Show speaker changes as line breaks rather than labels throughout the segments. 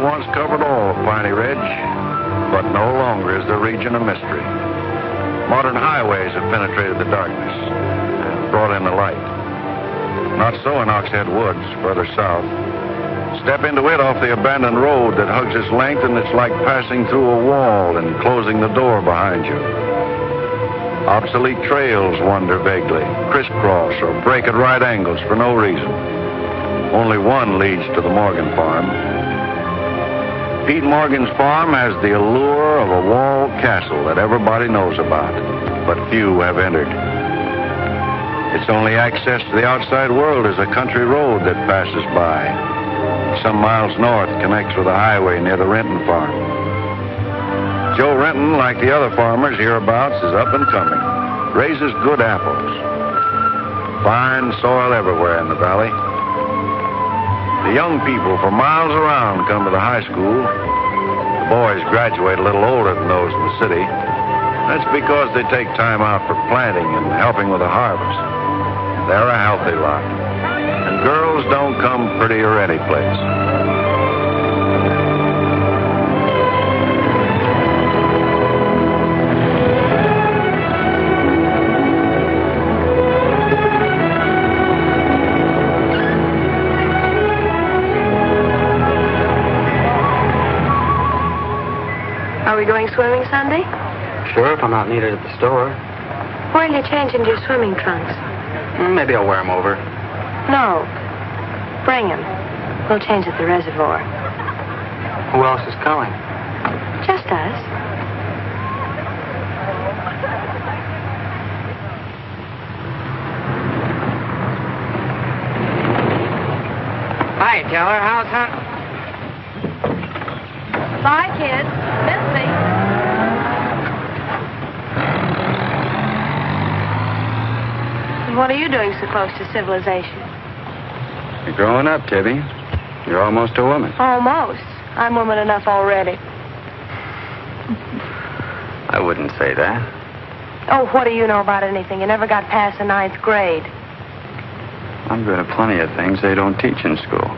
once covered all of Piney Ridge, but no longer is the region a mystery. Modern highways have penetrated the darkness and brought in the light. Not so in Oxhead Woods, further south. Step into it off the abandoned road that hugs its length, and it's like passing through a wall and closing the door behind you. Obsolete trails wander vaguely, crisscross or break at right angles for no reason. Only one leads to the Morgan farm. Pete Morgan's farm has the allure of a walled castle that everybody knows about, but few have entered. Its only access to the outside world is a country road that passes by. Some miles north connects with a highway near the Renton farm. Joe Renton, like the other farmers hereabouts, is up and coming. Raises good apples. Fine soil everywhere in the valley. The young people for miles around come to the high school. The boys graduate a little older than those in the city. That's because they take time out for planting and helping with the harvest. They're a healthy lot. And girls don't come prettier any place.
Are we going swimming Sunday?
Sure, if I'm not needed at the store.
Where'll you change into your swimming trunks?
Maybe I'll wear them over.
No. Bring them. We'll change at the reservoir.
Who else is coming?
Just us.
Hi, Teller. How's that?
Bye, kids. Miss me. What are you doing so close to civilization?
You're growing up, Tibby. You're almost a woman.
Almost. I'm woman enough already.
I wouldn't say that.
Oh, what do you know about anything? You never got past the 9th grade.
I'm good at plenty of things they don't teach in school.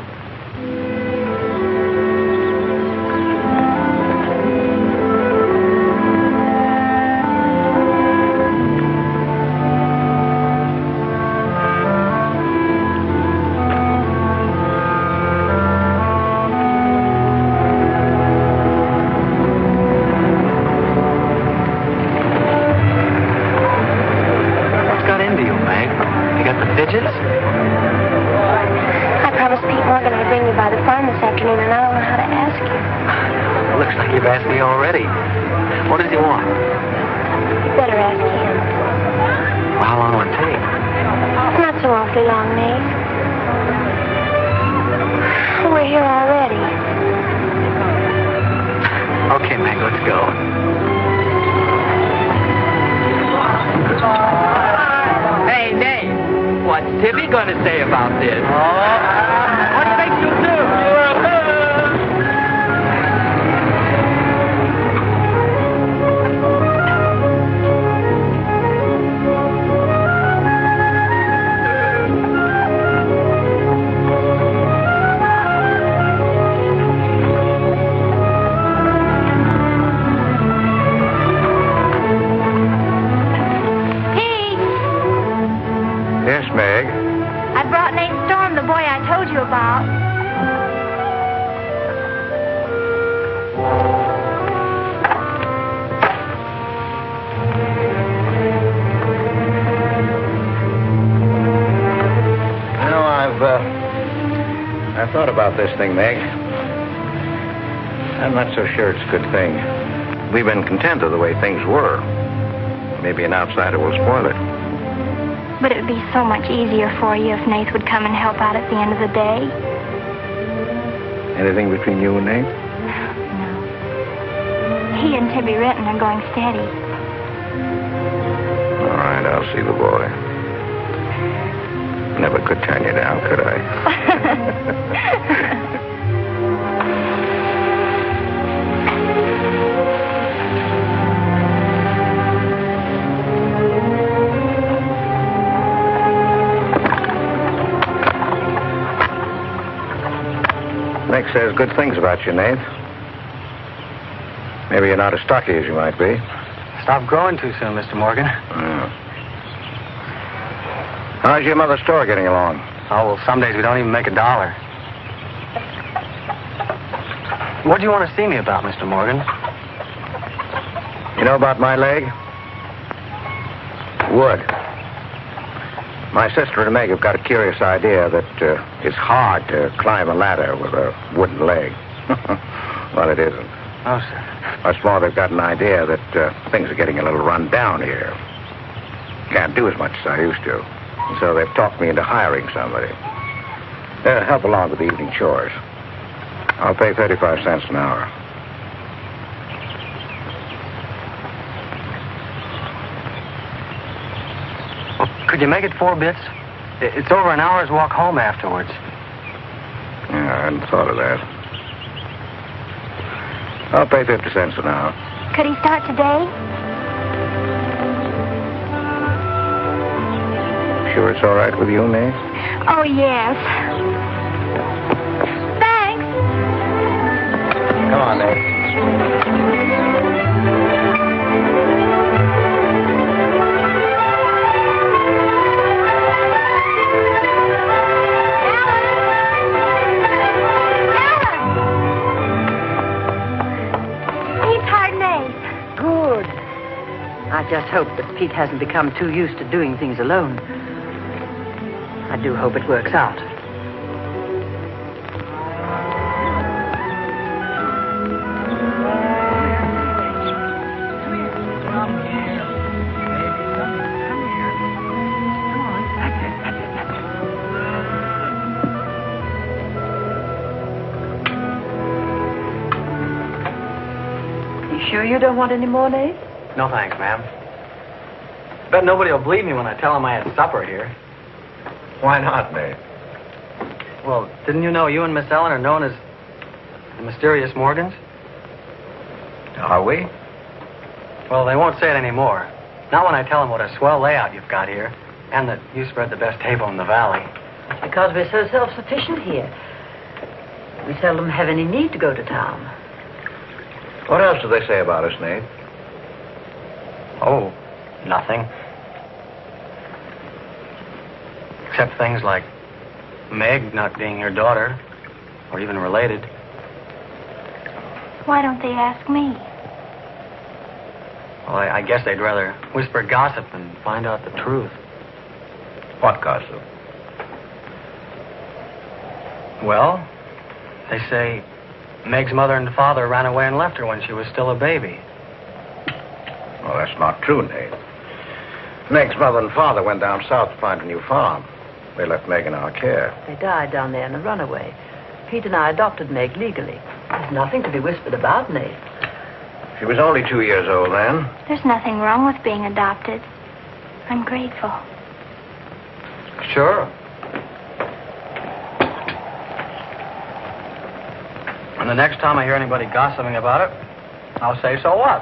This thing, Meg. I'm not so sure it's a good thing. We've been content of the way things were. Maybe an outsider will spoil it.
But it would be so much easier for you if Nath would come and help out at the end of the day.
Anything between you and Nath?
No. He and Tibby Renton are going steady.
All right, I'll see the boy. Never could turn you down, could I? Nick says good things about you, Nate. Maybe you're not as stocky as you might be.
Stop growing too soon, Mr. Morgan.
Yeah. How's your mother's store getting along?
Oh, well, some days we don't even make $1. What do you want to see me about, Mr. Morgan?
You know about my leg? Wood. My sister and Meg have got a curious idea that it's hard to climb a ladder with a wooden leg. Well, it isn't.
Oh, sir.
Much more, they've got an idea that things are getting a little run down here. Can't do as much as I used to. And so they've talked me into hiring somebody. Help along with the evening chores. I'll pay 35 cents an hour.
Well, could you make it 4 bits? It's over an hour's walk home afterwards.
Yeah, I hadn't thought of that. I'll pay 50 cents an hour.
Could he start today?
Sure it's all right with you, Nate?
Oh, yes. Thanks.
Come on, Nate.
I just hope that Pete hasn't become too used to doing things alone. I do hope it works out. You sure you don't want any more, Nate?
No, thanks, ma'am. Bet nobody will believe me when I tell them I had supper here.
Why not, Nate?
Well, didn't you know you and Miss Ellen are known as the mysterious Morgans?
Are we?
Well, they won't say it anymore. Not when I tell them what a swell layout you've got here, and that you spread the best table in the valley.
It's because we're so self-sufficient here. We seldom have any need to go to town.
What else do they say about us, Nate?
Oh, nothing. Except things like Meg not being your daughter, or even related.
Why don't they ask me?
Well, I guess they'd rather whisper gossip than find out the truth.
What gossip?
Well, they say Meg's mother and father ran away and left her when she was still a baby.
Well, that's not true, Nate. Meg's mother and father went down south to find a new farm. They left Meg in our care.
They died down there in a runaway. Pete and I adopted Meg legally. There's nothing to be whispered about, Nate.
She was only 2 years old then.
There's nothing wrong with being adopted. I'm grateful.
Sure. And the next time I hear anybody gossiping about it, I'll say, so what?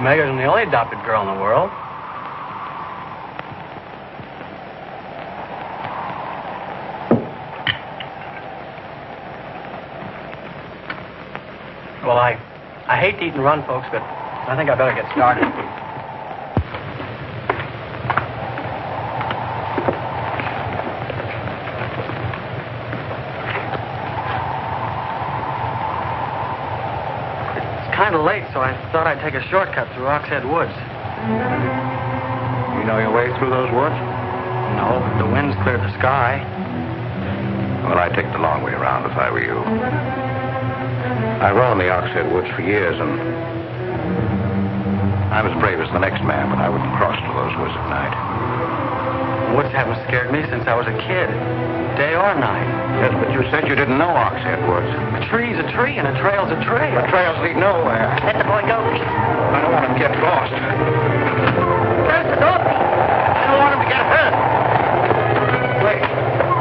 Meg isn't the only adopted girl in the world. Well, I hate to eat and run, folks, but I think I better get started. It's kind of late, so I thought I'd take a shortcut through Oxhead Woods.
You know your way through those woods?
No, the wind's cleared the sky.
Well, I'd take the long way around if I were you. I've roamed the Oxhead Woods for years, and I'm as brave as the next man, but I wouldn't cross to those woods at night.
Woods haven't scared me since I was a kid, day or night.
Yes, but you said you didn't know Oxhead Woods.
A tree's a tree, and a trail's a trail.
The trails lead nowhere.
Let the boy go, Pete.
I don't want him to get lost.
Close the door, Pete.
I don't want him to get hurt. Wait,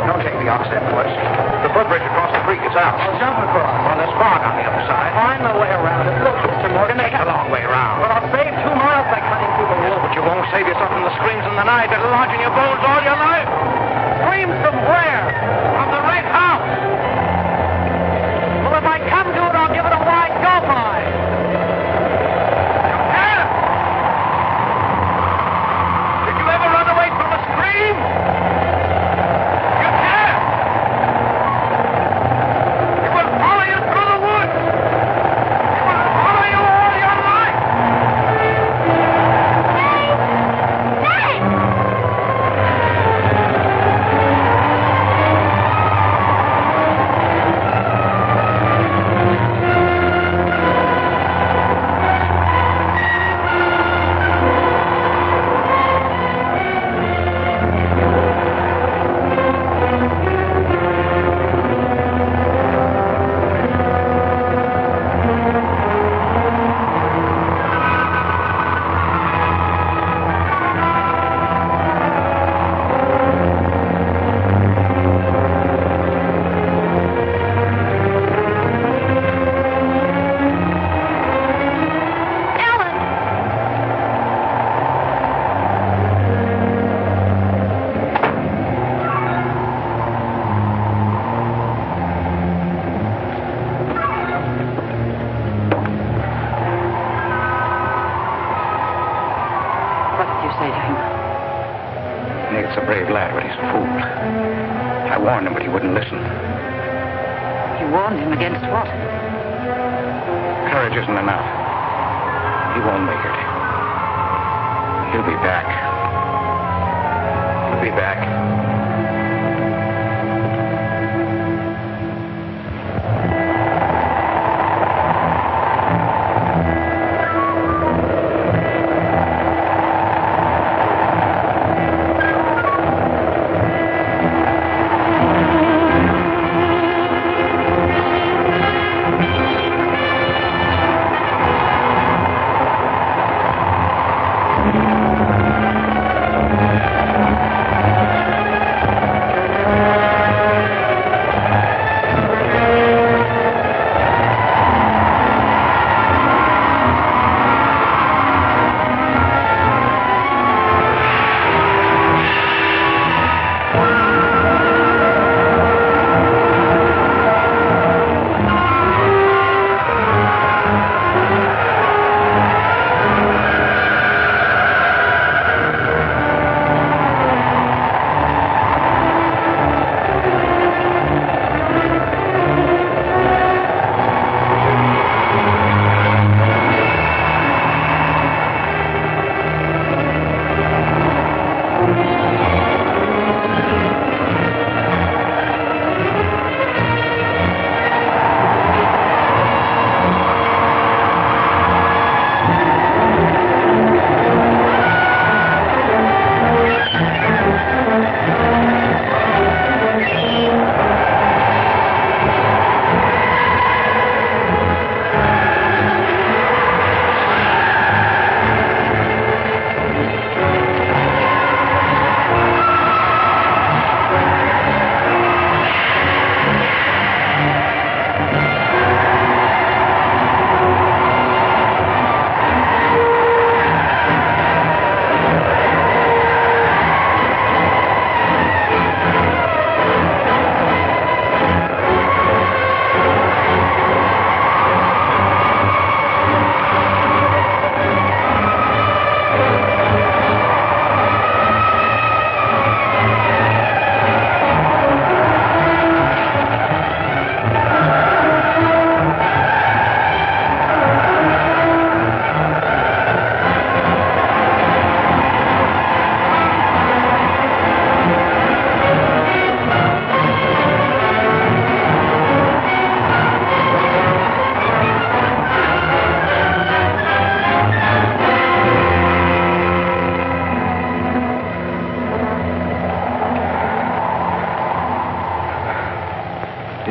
don't take the Oxhead Woods. The footbridge across the creek is out.
I'll jump across.
Well, there's fog on the other side.
Find my way around it. Look, Mr. Morgan,
Take the long way around.
Well, I'll save 2 miles by cutting through the woods.
But you won't save yourself from the screams in the night that'll lodge in your bones all your life.
Screams from where?
From the right house.
fool. I warned him, but he wouldn't listen.
You warned him against what?
Courage isn't enough. He won't make it. He'll be back. He'll be back.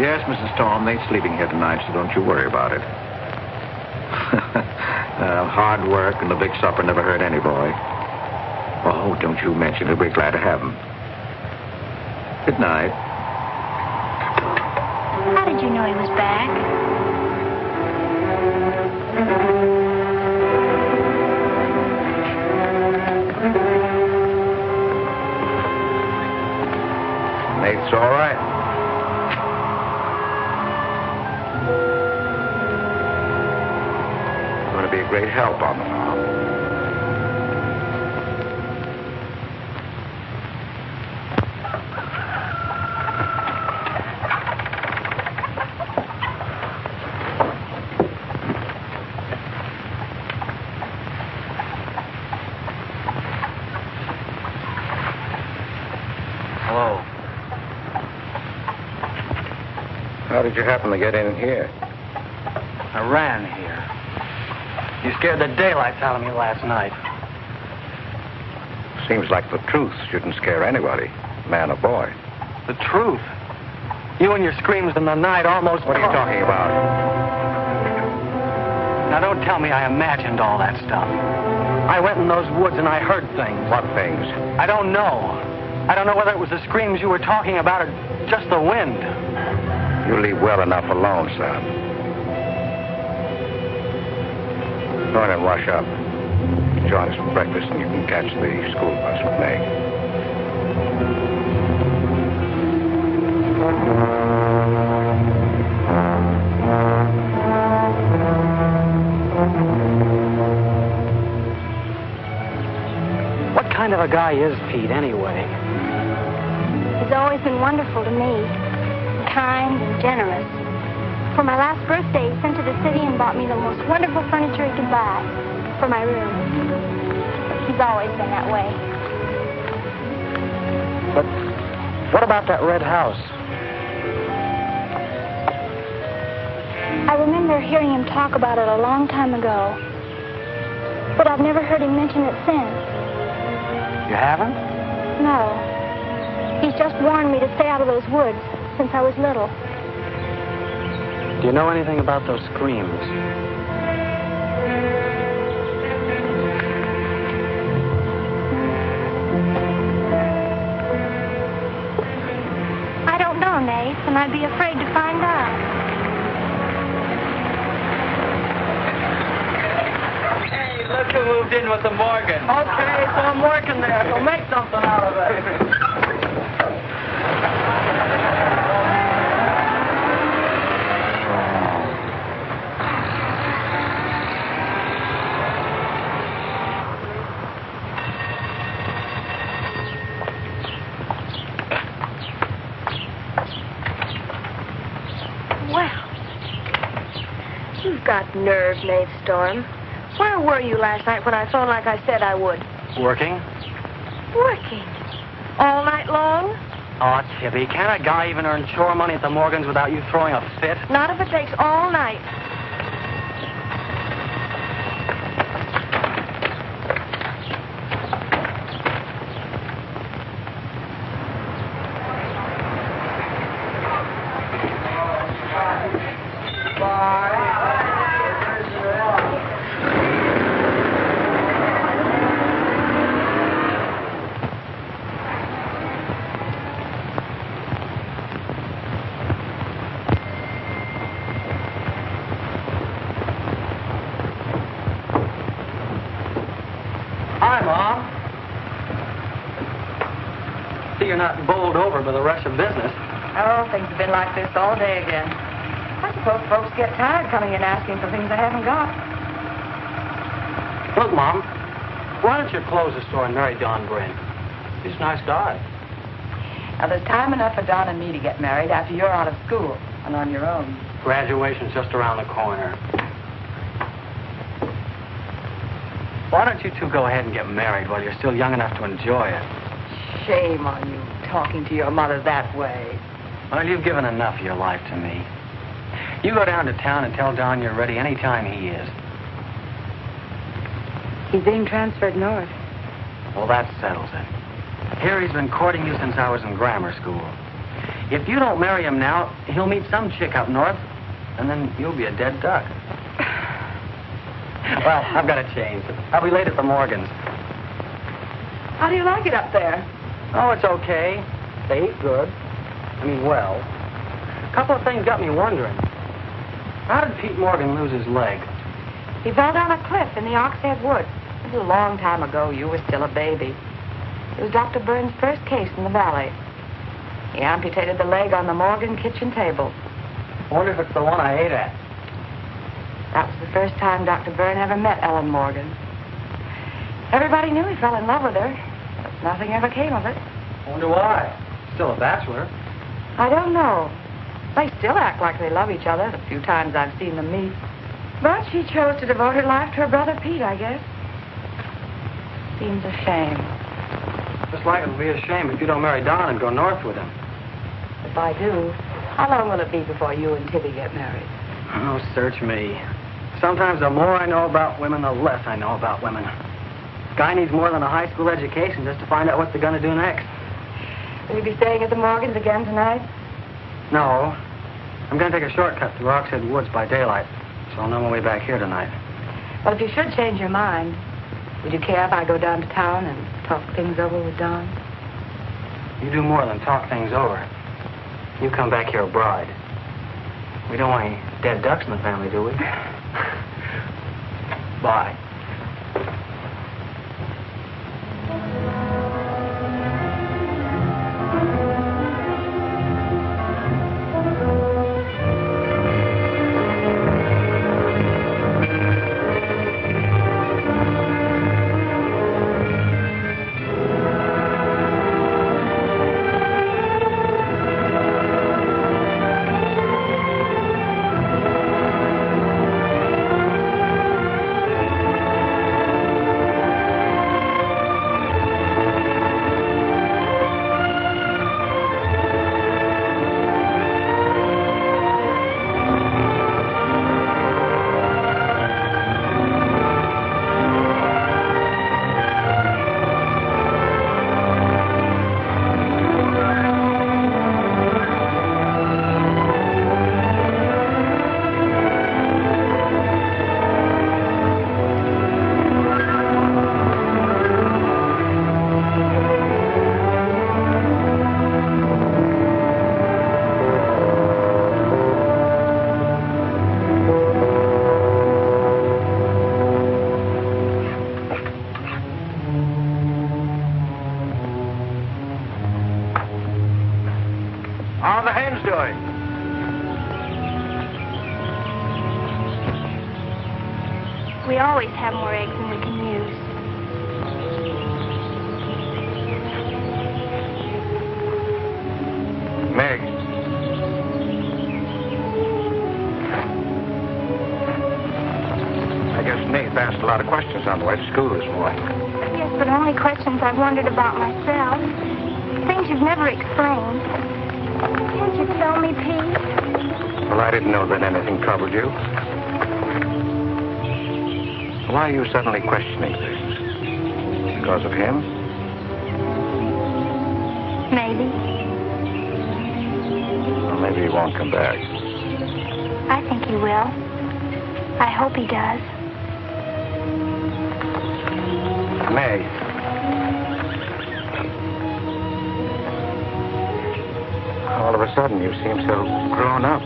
Yes, Mrs. Storm, they ain't sleeping here tonight, so don't you worry about it. Hard work and the big supper never hurt any boy. Oh, don't you mention it. We're glad to have him. Good night.
How did you know he was back?
Nate's all right. Going to be a great help on the farm.
Hello.
How did you happen to get in here?
I ran here. You scared the daylights out of me last night.
Seems like the truth shouldn't scare anybody, man or boy.
The truth? You and your screams in the night almost...
What are you talking about?
Now, don't tell me I imagined all that stuff. I went in those woods and I heard things.
What things?
I don't know. I don't know whether it was the screams you were talking about or just the wind.
You leave well enough alone, son. Go in and wash up. Join us for breakfast and you can catch the school bus with Meg.
What kind of a guy is Pete, anyway?
He's always been wonderful to me, kind and generous. For my last birthday, he sent to the city and bought me the most wonderful furniture he could buy for my room. He's always been that way.
But what about that red house?
I remember hearing him talk about it a long time ago, but I've never heard him mention it since.
You haven't?
No. He's just warned me to stay out of those woods since I was little.
Do you know anything about those screams?
I don't know, Nath, and I'd be afraid to find out.
Hey, look who moved in with the Morgan. Okay, so I'm working there, so make something out of it.
Got nerve, Nate Storm. Where were you last night when I phoned like I said I would?
Working?
Working? All night long?
Oh, Tibby, can't a guy even earn chore money at the Morgans without you throwing a fit?
Not if it takes all night.
You're not bowled over by the rush of business.
Oh, things have been like this all day again. I suppose folks get tired coming in asking for things they haven't got.
Look, Mom, why don't you close the store and marry Don Bryn? He's a nice guy.
Now, there's time enough for Don and me to get married after you're out of school and on your own.
Graduation's just around the corner. Why don't you two go ahead and get married while you're still young enough to enjoy it?
Shame on you talking to your mother that way.
Well, you've given enough of your life to me. You go down to town and tell Don you're ready any time he is.
He's being transferred north.
Well, that settles it. Here he's been courting you since I was in grammar school. If you don't marry him now, he'll meet some chick up north, and then you'll be a dead duck. Well, I've got to change. I'll be late at the Morgans.
How do you like it up there?
Oh, it's okay. They eat good. I mean, well. A couple of things got me wondering. How did Pete Morgan lose his leg?
He fell down a cliff in the Oxhead Woods. It was a long time ago. You were still a baby. It was Dr. Burns' first case in the valley. He amputated the leg on the Morgan kitchen table.
I wonder if it's the one I ate at.
That was the first time Dr. Byrne ever met Ellen Morgan. Everybody knew he fell in love with her, but nothing ever came of it.
I wonder why. Still a bachelor.
I don't know. They still act like they love each other the few times I've seen them meet. But she chose to devote her life to her brother Pete, I guess. Seems a shame.
Just like it would be a shame if you don't marry Don and go north with him.
If I do, how long will it be before you and Tibby get married?
Oh, search me. Sometimes the more I know about women, the less I know about women. Guy needs more than a high school education just to find out what they're going to do next.
Will you be staying at the Morgans again tonight?
No. I'm going to take a shortcut through Oxhead Woods by daylight, so I'll know my way back here tonight.
Well, if you should change your mind, would you care if I go down to town and talk things over with Don?
You do more than talk things over. You come back here a bride. We don't want any dead ducks in the family, do we? Bye.
How are the hens doing?
We always have more eggs than we can use.
Meg. I guess Nate asked a lot of questions on the way to school this morning.
Yes, but only questions I've wondered about myself. Things you've never explained. Can't you tell me, Pete?
Well, I didn't know that anything troubled you. Why are you suddenly questioning things? Because of him?
Maybe.
Well, maybe he won't come back.
I think he will. I hope he does.
Meg. All of a sudden, you seem so grown up.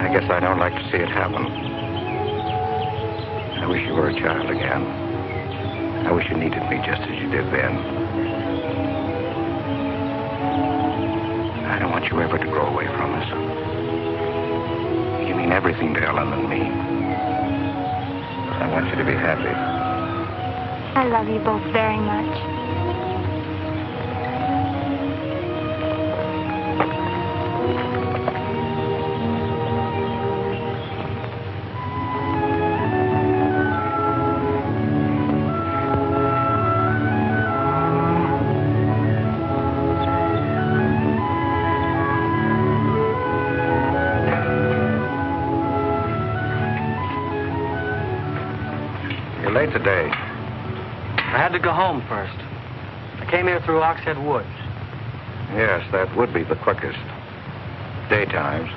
I guess I don't like to see it happen. I wish you were a child again. I wish you needed me just as you did then. I don't want you ever to grow away from us. You mean everything to Ellen and me. I want you to be happy.
I love you both very much.
Late today.
I had to go home first. I came here through Oxhead Woods.
Yes, that would be the quickest. Daytimes.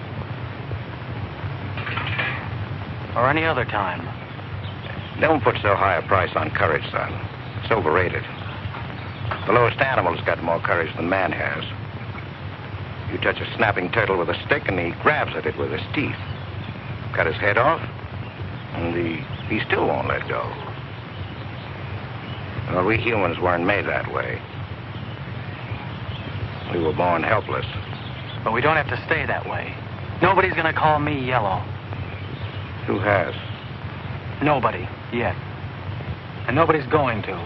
Or any other time.
Don't put so high a price on courage, son. It's overrated. The lowest animal's got more courage than man has. You touch a snapping turtle with a stick and he grabs at it with his teeth. Cut his head off, and he still won't let go. Well, we humans weren't made that way. We were born helpless.
But we don't have to stay that way. Nobody's gonna call me yellow.
Who has?
Nobody, yet. And nobody's going to.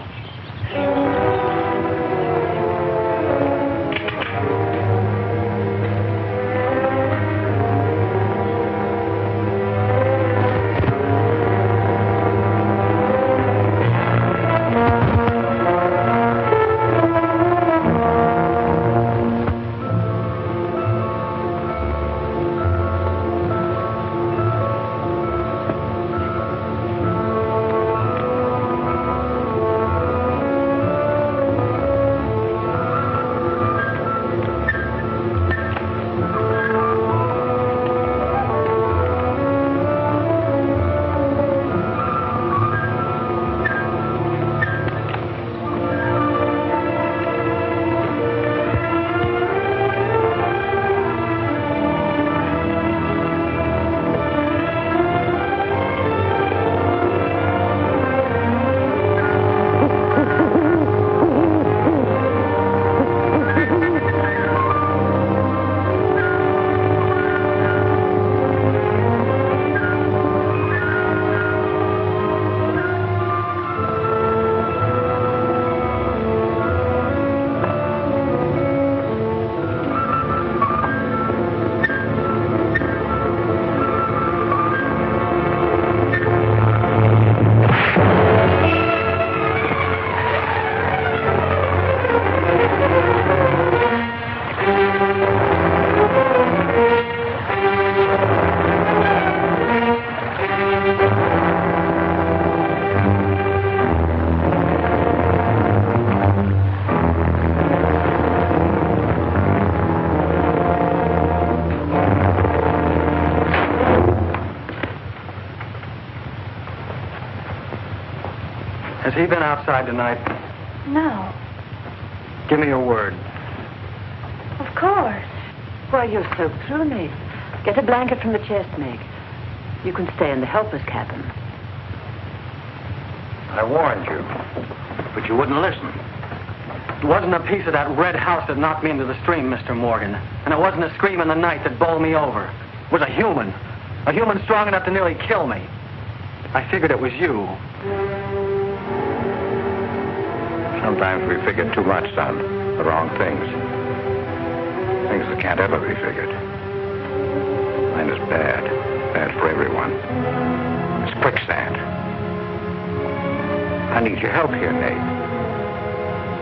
Has he been outside tonight?
No.
Give me your word.
Of course. Why, you're soaked through, Nate. Get a blanket from the chest, Meg. You can stay in the helper's cabin.
I warned you, but you wouldn't listen.
It wasn't a piece of that red house that knocked me into the stream, Mr. Morgan. And it wasn't a scream in the night that bowled me over. It was a human strong enough to nearly kill me. I figured it was you.
Sometimes we figure too much, son. The wrong things. Things that can't ever be figured. Mine is bad. Bad for everyone. It's quicksand. I need your help here, Nate.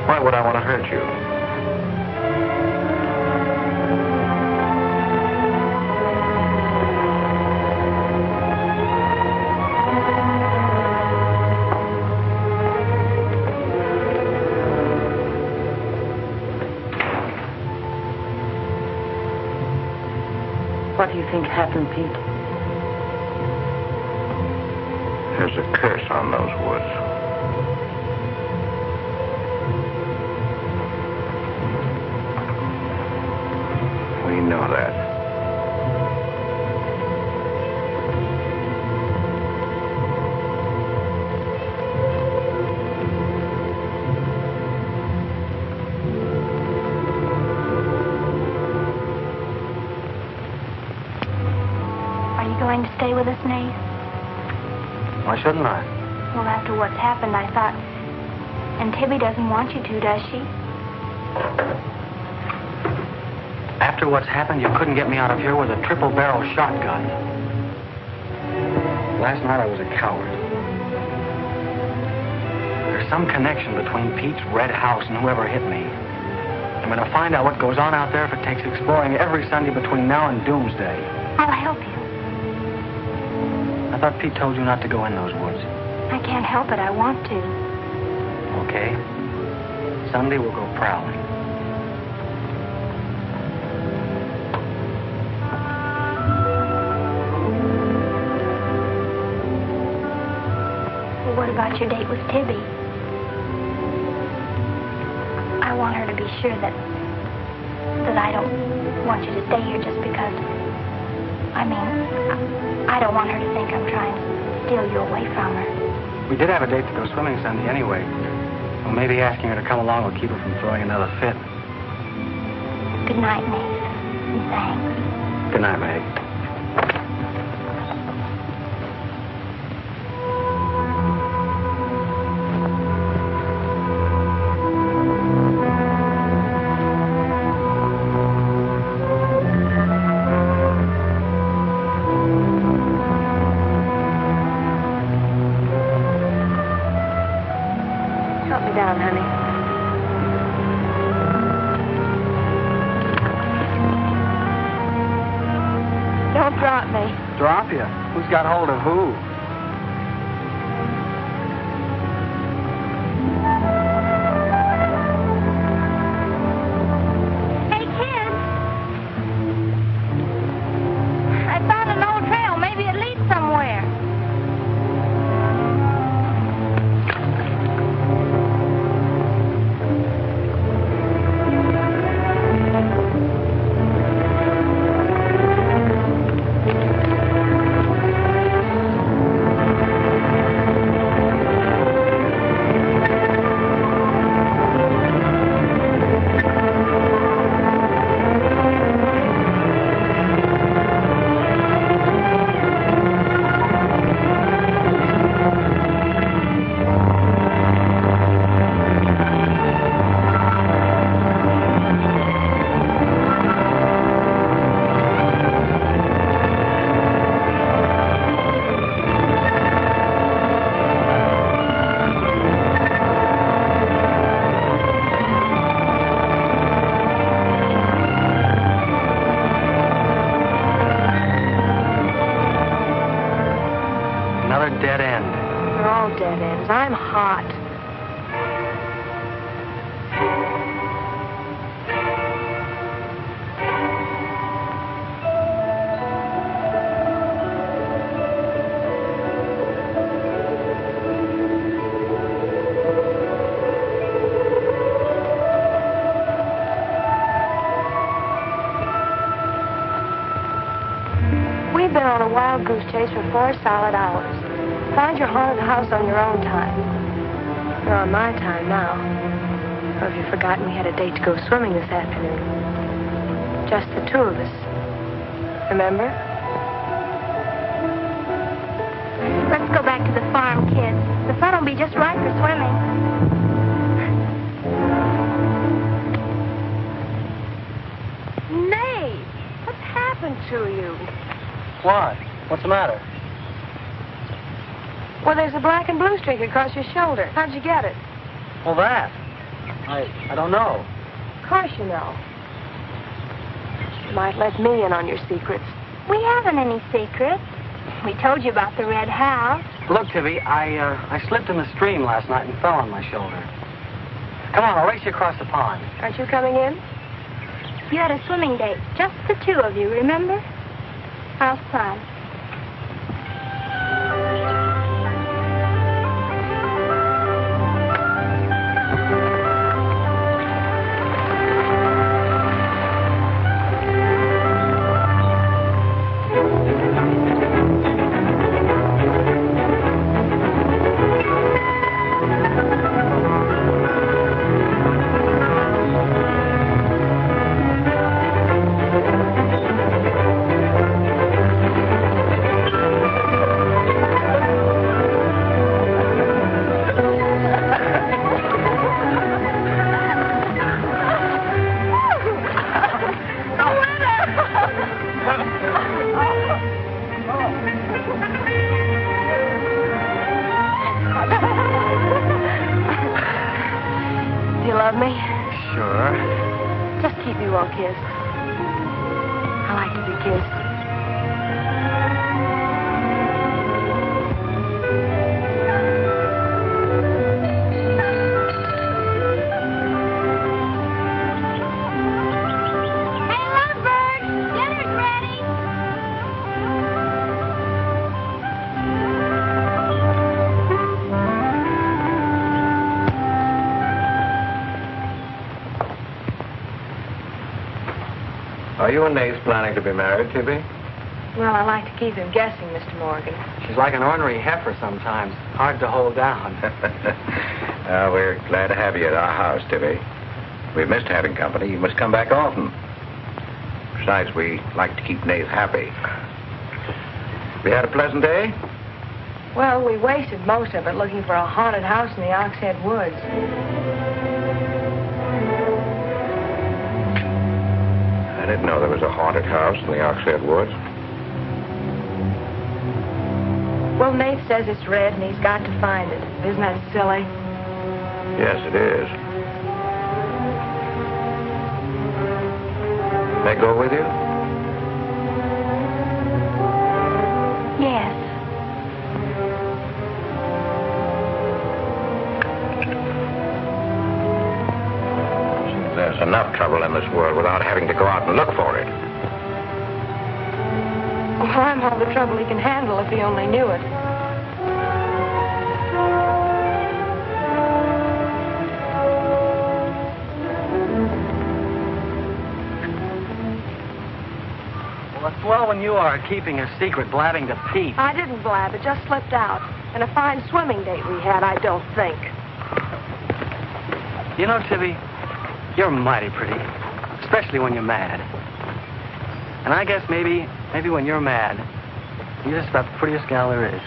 Why would I want to hurt you?
What do you think happened, Pete?
There's a curse on those woods. We know that.
Are you going to stay with us, Nate?
Why shouldn't I?
Well, after what's happened, I thought... And Tibby doesn't want you to, does she?
After what's happened, you couldn't get me out of here with a triple-barrel shotgun. Last night I was a coward. There's some connection between Pete's red house and whoever hit me. I'm going to find out what goes on out there if it takes exploring every Sunday between now and doomsday.
I'll help you.
I thought Pete told you not to go in those woods.
I can't help it. I want to.
Okay. Sunday we'll go prowling.
Well, what about your date with Tibby? I want her to be sure that I don't want you to stay here just because... I don't want her to think I'm trying to steal you away from her.
We did have a date to go swimming Sunday anyway. Well, maybe asking her to come along will keep her from throwing another fit.
Good night, Nate. And thanks.
Good night, Meg.
Drop you? Who's got hold of who?
Hey, kids! I found an old trail. Maybe it leads somewhere.
Dead end.
They're all dead ends. I'm hot. We've been on a wild goose chase for 4 solid hours. Find your haunted house on your own time. You're on my time now. Or have you forgotten we had a date to go swimming this afternoon? Just the two of us. Remember?
Let's go back to the farm, kids. The sun will be just right for swimming.
Nate, what's happened to you?
What? What's the matter?
Well, there's a black and blue streak across your shoulder. How'd you get it?
Well, that. I don't know.
Of course you know. You might let me in on your secrets.
We haven't any secrets. We told you about the red house.
Look, Tibby, I slipped in the stream last night and fell on my shoulder. Come on, I'll race you across the pond.
Aren't you coming in?
You had a swimming date, just the two of you, remember? How's fun?
Are you and Nate planning to be married, Tibby?
Well, I like to keep him guessing, Mr. Morgan.
She's like an ornery heifer sometimes. Hard to hold down.
We're glad to have you at our house, Tibby. We've missed having company. You must come back often. Besides, we like to keep Nate happy. We had a pleasant day?
Well, we wasted most of it looking for a haunted house in the Oxhead Woods.
I didn't know there was a haunted house in the Oxhead Woods.
Well, Nate says it's red and he's got to find it. Isn't that silly?
Yes, it is. May I go with you?
Yes.
There's enough trouble in this world without having to go out and look for it.
Well, I'm all the trouble he can handle if he only knew it.
Well, it's swell when you are keeping a secret, blabbing to Pete.
I didn't blab. It just slipped out. And a fine swimming date we had, I don't think.
You know, Tibby, you're mighty pretty, especially when you're mad. And I guess maybe when you're mad, you're just about the prettiest gal there is.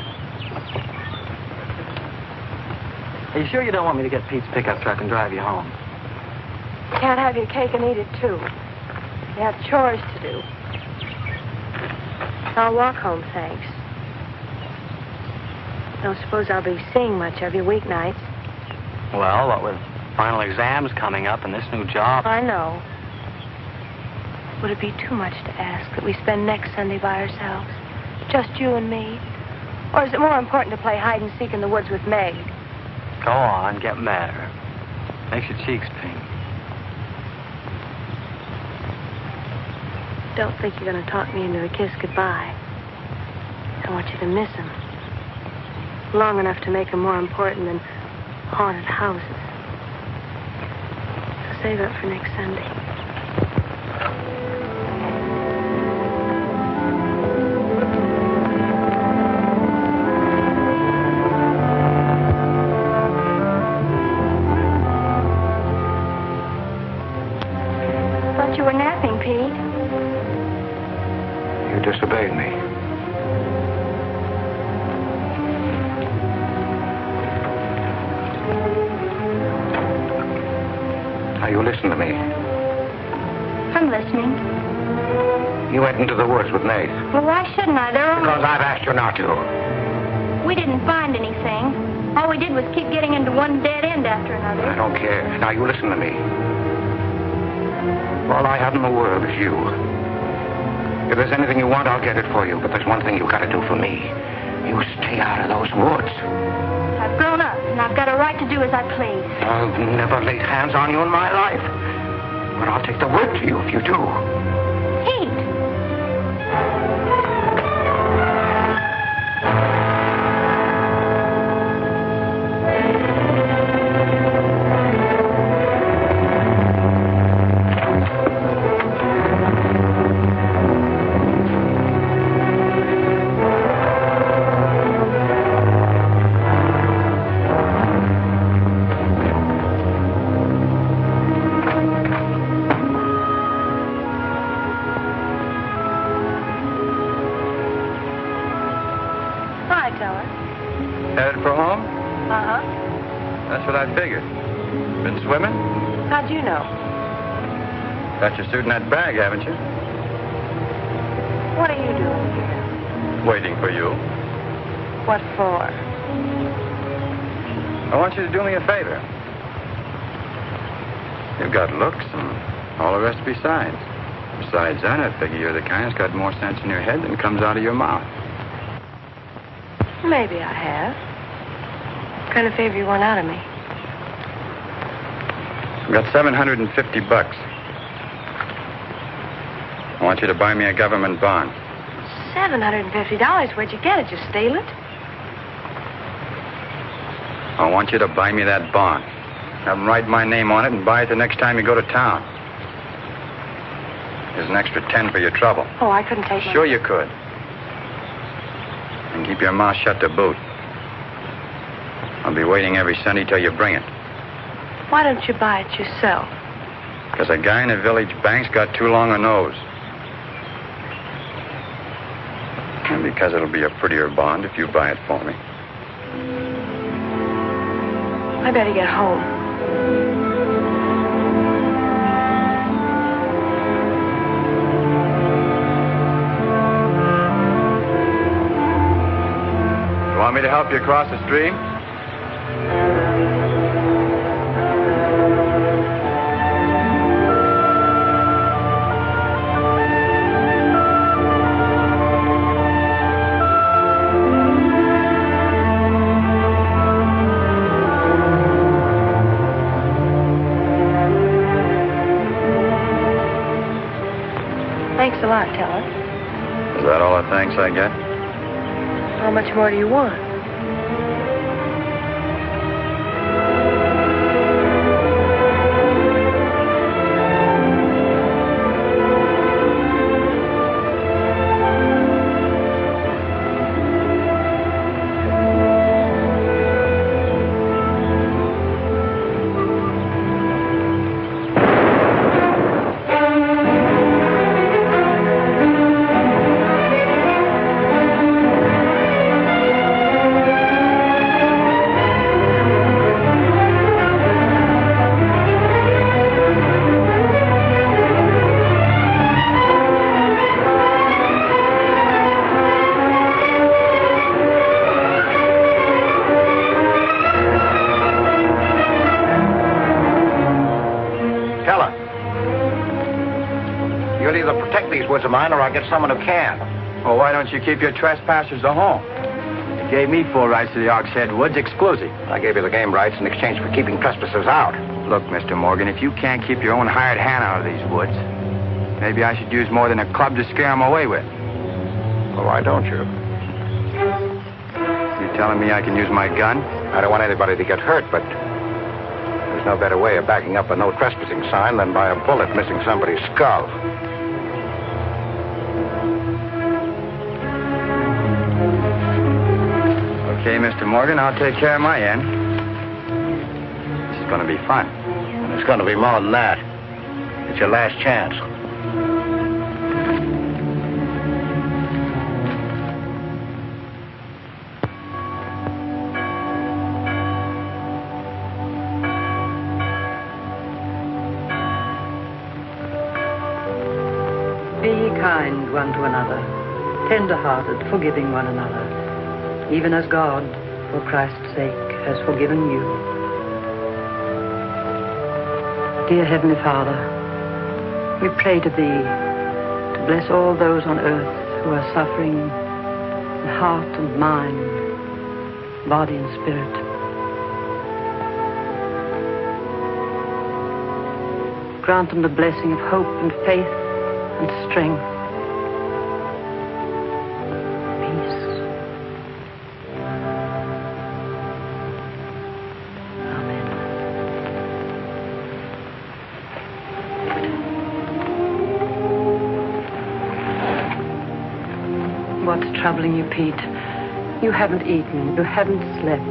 Are you sure you don't want me to get Pete's pickup truck and drive you home?
Can't have your cake and eat it, too. You have chores to do. I'll walk home, thanks. Don't suppose I'll be seeing much of you weeknights.
Well, what with final exams coming up and this new job.
I know. Would it be too much to ask that we spend next Sunday by ourselves? Just you and me? Or is it more important to play hide and seek in the woods with Meg?
Go on, get madder. Makes your cheeks pink.
Don't think you're going to talk me into a kiss goodbye. I want you to miss him. Long enough to make him more important than haunted houses. So save it for next Sunday.
thought you were napping, Pete.
You disobeyed me. Now, you listen to me.
I'm listening.
You went into the woods with Nate.
Well, why shouldn't I?
Because I've asked you not to.
We didn't find anything. All we did was keep getting into one dead end after another.
I don't care. Now, you listen to me. All I have in the world is you. If there's anything you want, I'll get it for you. But there's one thing you've got to do for me. You stay out of those woods.
I've grown up, and I've got a right to do as I please.
I've never laid hands on you in my life. But I'll take the word to you if you do.
Pete!
Headed for home?
Uh-huh.
That's what I figured. Been swimming?
How'd you know?
Got your suit in that bag, haven't you?
What are you doing here?
Waiting for you.
What for?
I want you to do me a favor. You've got looks and all the rest besides. Besides that, I figure you're the kind that's got more sense in your head than comes out of your mouth.
Maybe I have. What kind of favor you want out of me?
I've got $750. I want you to buy me a government bond.
$750? Where'd you get it? You steal it?
I want you to buy me that bond. Have them write my name on it and buy it the next time you go to town. There's an extra 10 for your trouble.
Oh, I couldn't take it.
Sure you could. And keep your mouth shut to boot. I'll be waiting every Sunday till you bring it.
Why don't you buy it yourself?
Because a guy in the village bank's got too long a nose. And because it'll be a prettier bond if you buy it for me.
I better get home.
You want me to help you across the stream?
Thanks a lot, Teller.
Is that all the thanks I get?
How much more do you want?
Woods of mine, or I'll get someone who can.
Well, why don't you keep your trespassers at home? You gave me full rights to the Ox Head Woods exclusive.
I gave you the game rights in exchange for keeping trespassers out.
Look, Mr. Morgan, if you can't keep your own hired hand out of these woods, maybe I should use more than a club to scare them away with.
Well, why don't you?
You telling me I can use my gun?
I don't want anybody to get hurt, but there's no better way of backing up a no trespassing sign than by a bullet missing somebody's skull.
Okay, Mr. Morgan, I'll take care of my end. This is going to be fun.
It's going to be more than that. It's your last chance.
Be kind one to another, tender-hearted, forgiving one another, even as God, for Christ's sake, has forgiven you. Dear Heavenly Father, we pray to Thee to bless all those on earth who are suffering in heart and mind, body and spirit. Grant them the blessing of hope and faith and strength. Peace. Amen. What's troubling you, Pete? You haven't eaten. You haven't slept.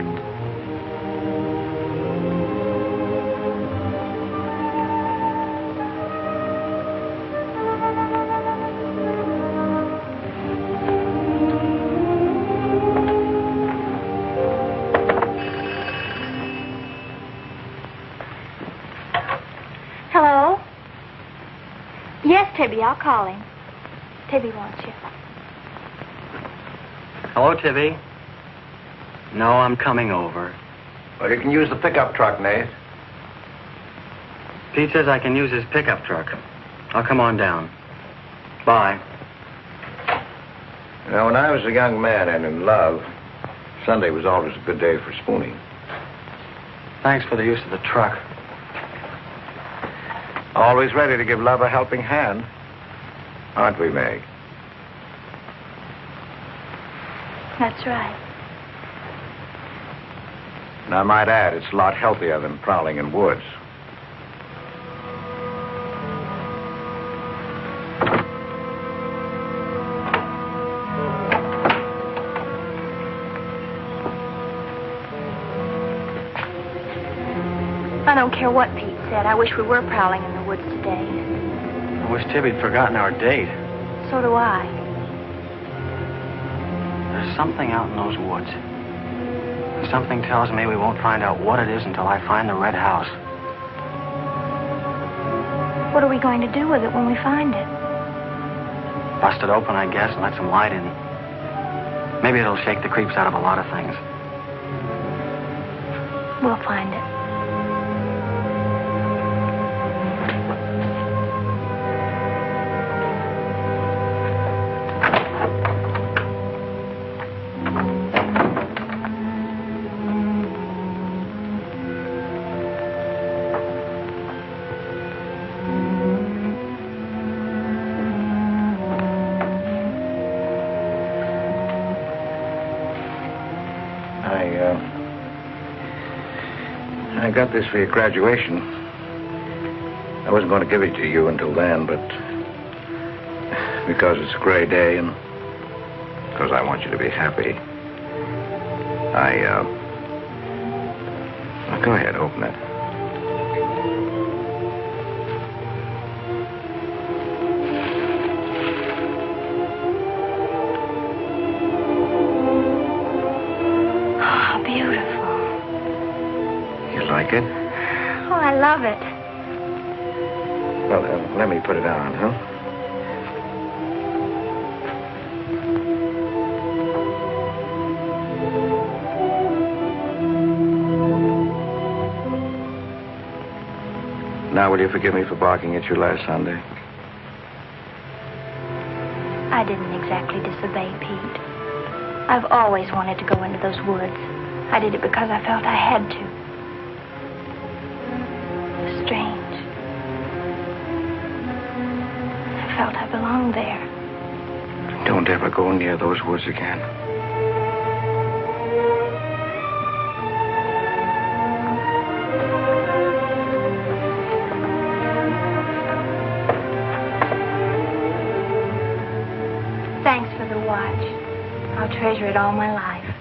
Hello? Yes, Tibby, I'll call him. Tibby wants you.
Hello, Tibby. No, I'm coming over.
Well, you can use the pickup truck, Nate.
Pete says I can use his pickup truck. I'll come on down. Bye.
You know, when I was a young man and in love, Sunday was always a good day for spooning.
Thanks for the use of the truck.
Always ready to give love a helping hand. Aren't we, Meg?
That's right.
And I might add, it's a lot healthier than prowling in woods.
I don't care what Pete said. I wish we were prowling in the woods today.
I wish Tibby'd forgotten our date.
So do I.
There's something out in those woods. Something tells me we won't find out what it is until I find the red house.
What are we going to do with it when we find it?
Bust it open, I guess, and let some light in. Maybe it'll shake the creeps out of a lot of things.
We'll find it.
I got this for your graduation. I wasn't going to give it to you until then, but because it's a gray day and because I want you to be happy, well, go ahead, open it. Like it?
Oh, I love it.
Well, let me put it on, huh? Now, will you forgive me for barking at you last Sunday?
I didn't exactly disobey Pete. I've always wanted to go into those woods. I did it because I felt I had to. Strange. I felt I belonged there.
Don't ever go near those woods again.
Thanks for the watch. I'll treasure it all my life.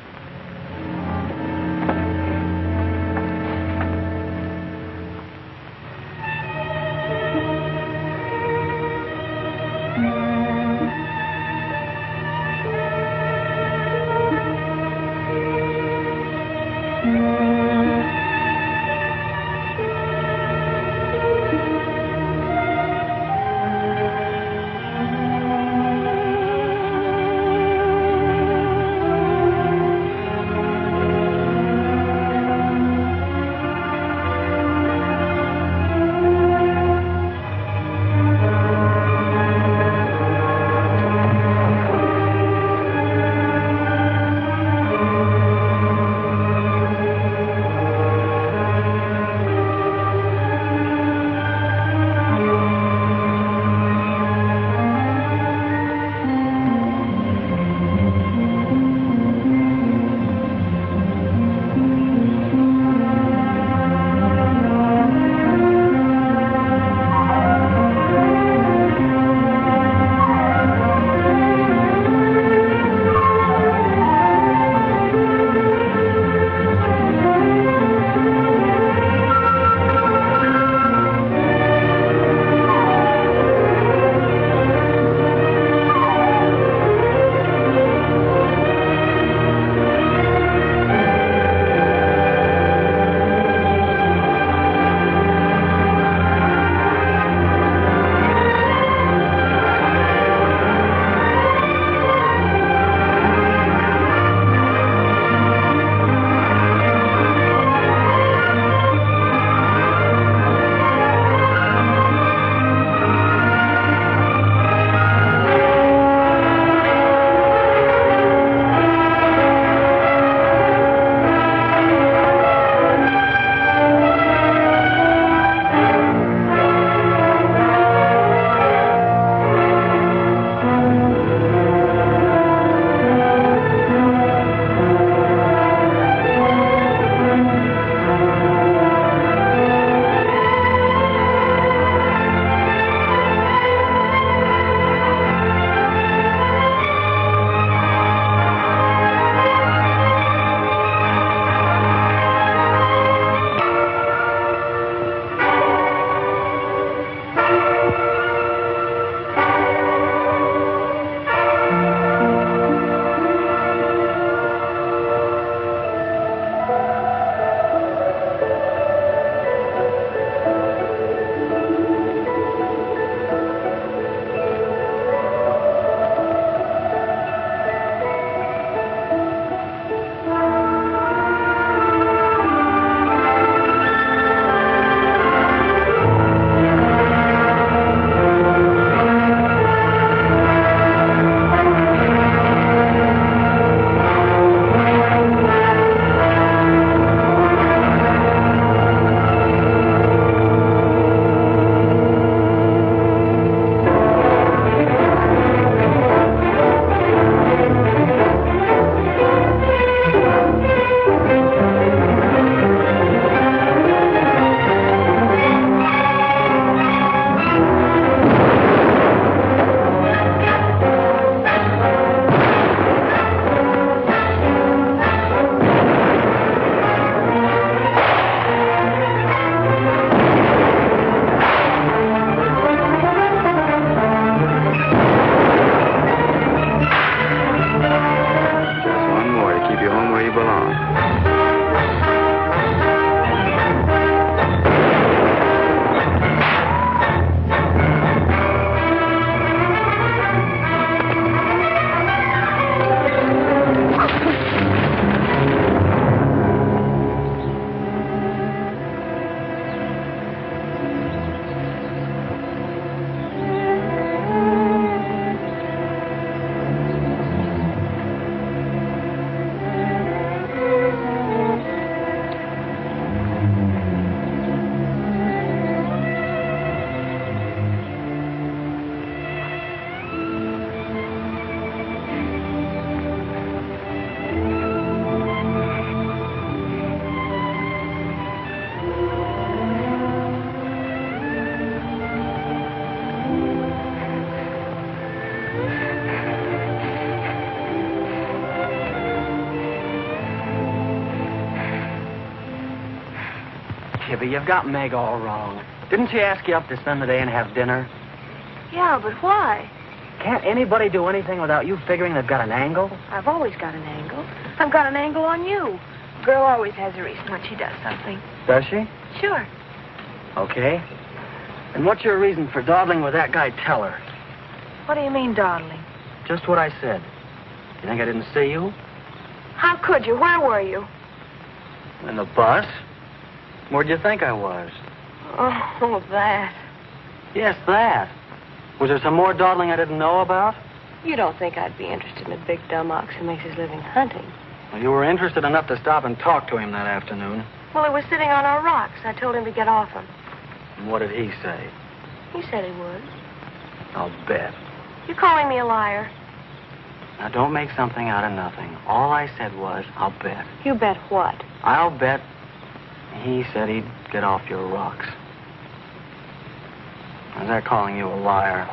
baby, you've got Meg all wrong. Didn't she ask you up to spend the day and have dinner?
Yeah, but why?
Can't anybody do anything without you figuring they've got an angle?
I've always got an angle. I've got an angle on you. A girl always has a reason when she does something.
Does she?
Sure.
Okay. And what's your reason for dawdling with that guy Teller?
What do you mean, dawdling?
Just what I said. You think I didn't see you?
How could you? Where were you?
In the bus? Where'd you think I was?
Oh, that.
Yes, that. Was there some more dawdling I didn't know about?
You don't think I'd be interested in a big dumb ox who makes his living hunting?
Well, you were interested enough to stop and talk to him that afternoon.
Well, he was sitting on our rocks. I told him to get off them.
And what did he say?
He said he would.
I'll bet.
You're calling me a liar.
Now, don't make something out of nothing. All I said was, I'll bet.
You bet what?
I'll bet he said he'd get off your rocks. Is that calling you a liar?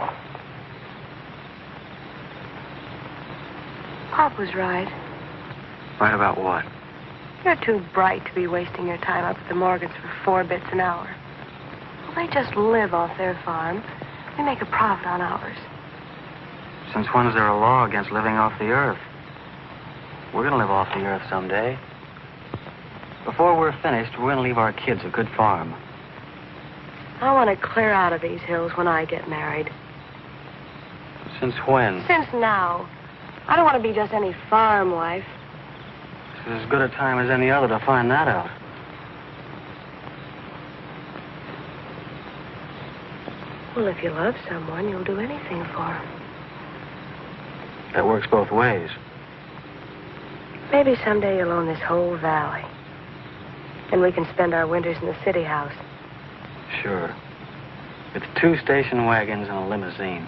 Pop was right.
Right about what?
You're too bright to be wasting your time up at the Morgans for 4 bits an hour. Well, they just live off their farm. We make a profit on ours.
Since when is there a law against living off the earth? We're going to live off the earth someday. Before we're finished, we're going to leave our kids a good farm.
I want to clear out of these hills when I get married.
Since when?
Since now. I don't want to be just any farm wife.
This is as good a time as any other to find that out.
Well, if you love someone, you'll do anything for him.
That works both ways.
Maybe someday you'll own this whole valley. And we can spend our winters in the city house.
Sure. With 2 station wagons and a limousine.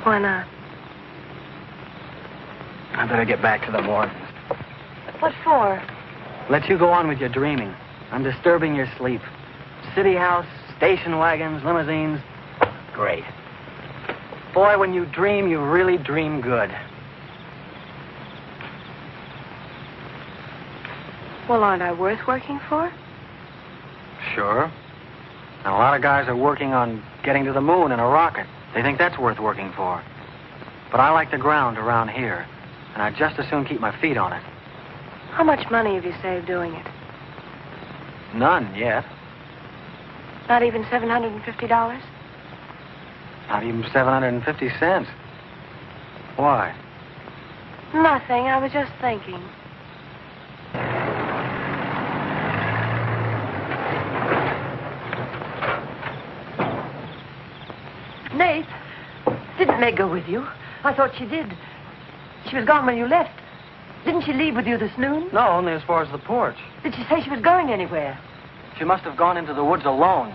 Why not?
I better get back to the Morgans.
What for?
Let you go on with your dreaming. I'm disturbing your sleep. City house, station wagons, limousines. Great. Boy, when you dream, you really dream good.
Well, aren't I worth working for?
Sure. And a lot of guys are working on getting to the moon in a rocket. They think that's worth working for. But I like the ground around here, and I'd just as soon keep my feet on it.
How much money have you saved doing it?
None yet.
Not even $750?
Not even 750 cents. Why?
Nothing. I was just thinking.
Nate, didn't Meg go with you? I thought she did. She was gone when you left. Didn't she leave with you this noon?
No, only as far as the porch.
Did she say she was going anywhere?
She must have gone into the woods alone.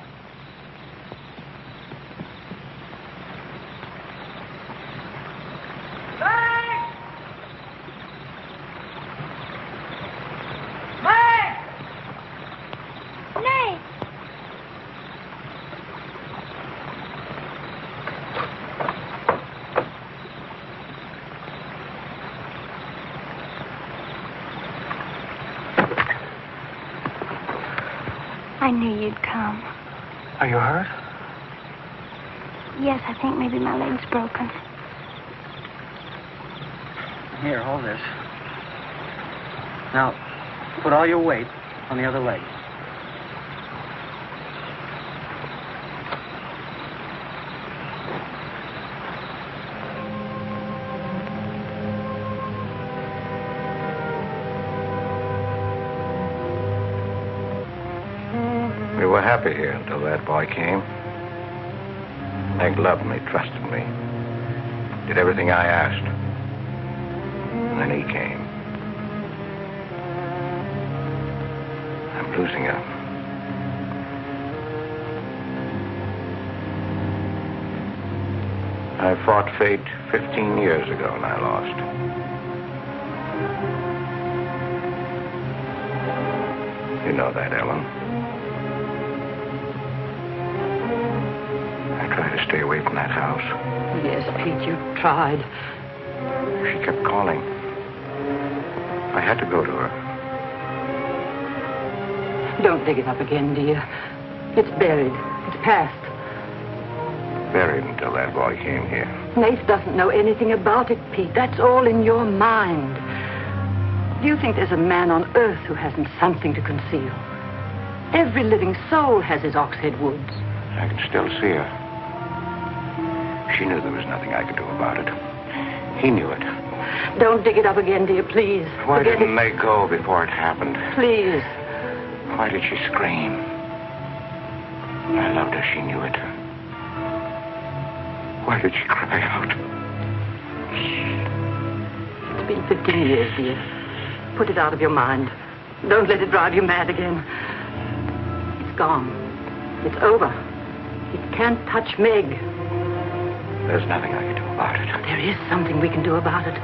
I knew you'd come.
Are you hurt?
Yes, I think maybe my leg's broken.
Here, hold this. Now, put all your weight on the other leg.
We were happy here until that boy came. Meg loved me, trusted me, did everything I asked. And then he came. I'm losing her. I fought fate 15 years ago and I lost. You know that, Ellen. I tried to stay away from that house.
Yes, Pete, you tried.
She kept calling. I had to go to her.
Don't dig it up again, dear. It's buried. It's past.
Buried until that boy came here.
Nath doesn't know anything about it, Pete. That's all in your mind. Do you think there's a man on earth who hasn't something to conceal? Every living soul has his Oxhead Woods.
I can still see her. She knew there was nothing I could do about it. He knew it.
Don't dig it up again, dear, please.
Why
Forget
didn't
it.
they go before it happened?
Please.
Why did she scream? I loved her. She knew it. Why did she cry out?
It's been 15 years, dear. Put it out of your mind. Don't let it drive you mad again. It's gone. It's over. It can't touch Meg.
There's nothing I can do about it.
There is something we can do about it.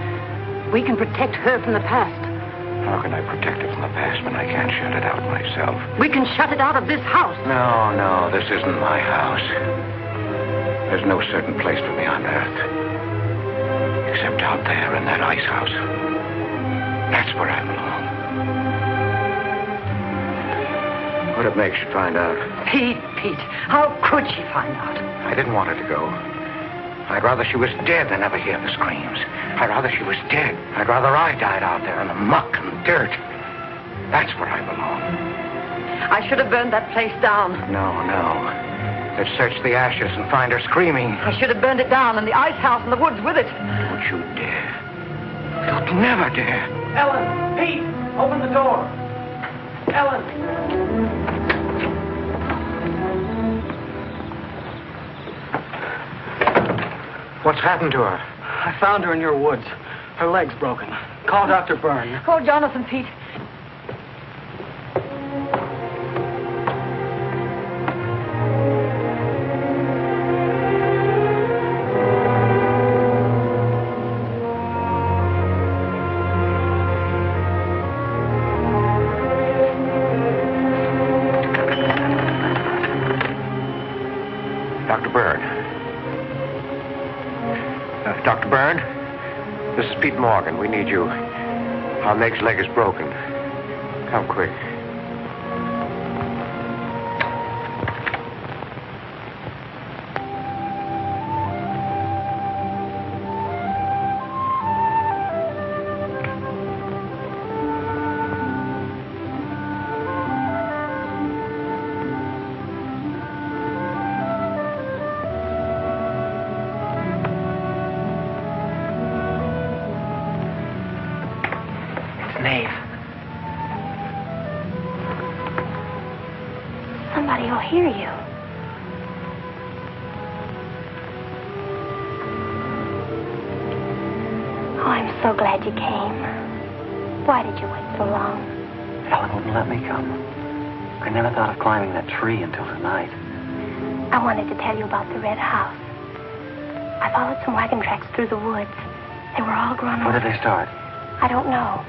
We can protect her from the past.
How can I protect it from the past when I can't shut it out myself?
We can shut it out of this house.
No, this isn't my house. There's no certain place for me on Earth. Except out there in that ice house. That's where I belong. What if Meg should find out?
Pete, how could she find out?
I didn't want her to go. I'd rather she was dead than ever hear the screams. I'd rather she was dead. I'd rather I died out there in the muck and dirt. That's where I belong.
I should have burned that place down.
No. They'd search the ashes and find her screaming.
I should have burned it down and the ice house in the woods with it.
Don't you dare. You'd never dare.
Ellen, Pete, open the door. Ellen.
What's happened to her?
I found her in your woods. Her leg's broken. Call Dr. Byrne.
Call Jonathan, Pete.
Dr. Byrne. Dr. Byrne, this is Pete Morgan. We need you. Our Meg's leg is broken. Come quick.
Somebody will hear you. Oh, I'm so glad you came. Why did you wait so long?
Ellen wouldn't let me come. I never thought of climbing that tree until tonight.
I wanted to tell you about the red house. I followed some wagon tracks through the woods. They were all grown
Where
over.
did they start?
I don't know.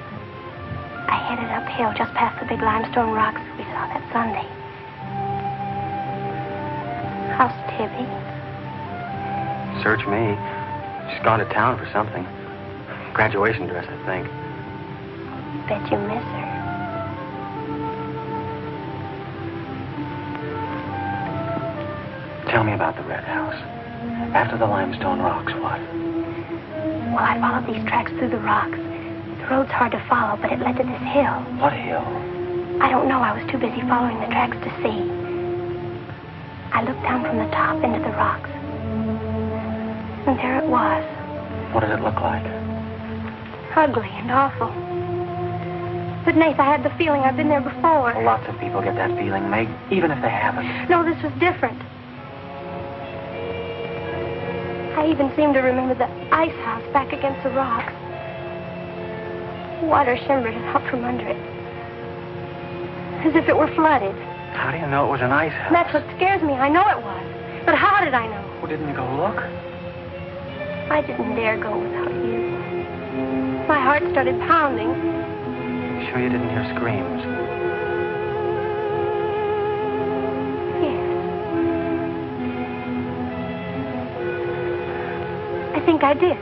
I headed uphill just past the big limestone rocks we saw that Sunday. How's Tibby?
Search me. She's gone to town for something. Graduation dress, I think.
Bet you miss her.
Tell me about the red house. After the limestone rocks, what?
Well, I followed these tracks through the rocks. The road's hard to follow, but it led to this hill.
What hill?
I don't know. I was too busy following the tracks to see. I looked down from the top into the rocks. And there it was.
What did it look like?
Ugly and awful. But, Nath, I had the feeling I've been there before.
Well, lots of people get that feeling, Meg, even if they haven't.
No, this was different. I even seem to remember the ice house back against the rocks. Water shimmered out from under it. As if it were flooded.
How do you know it was an ice house?
That's what scares me. I know it was. But how did I know?
Well, didn't you go look?
I didn't dare go without you. My heart started pounding.
Sure you didn't hear screams?
Yes. I think I did.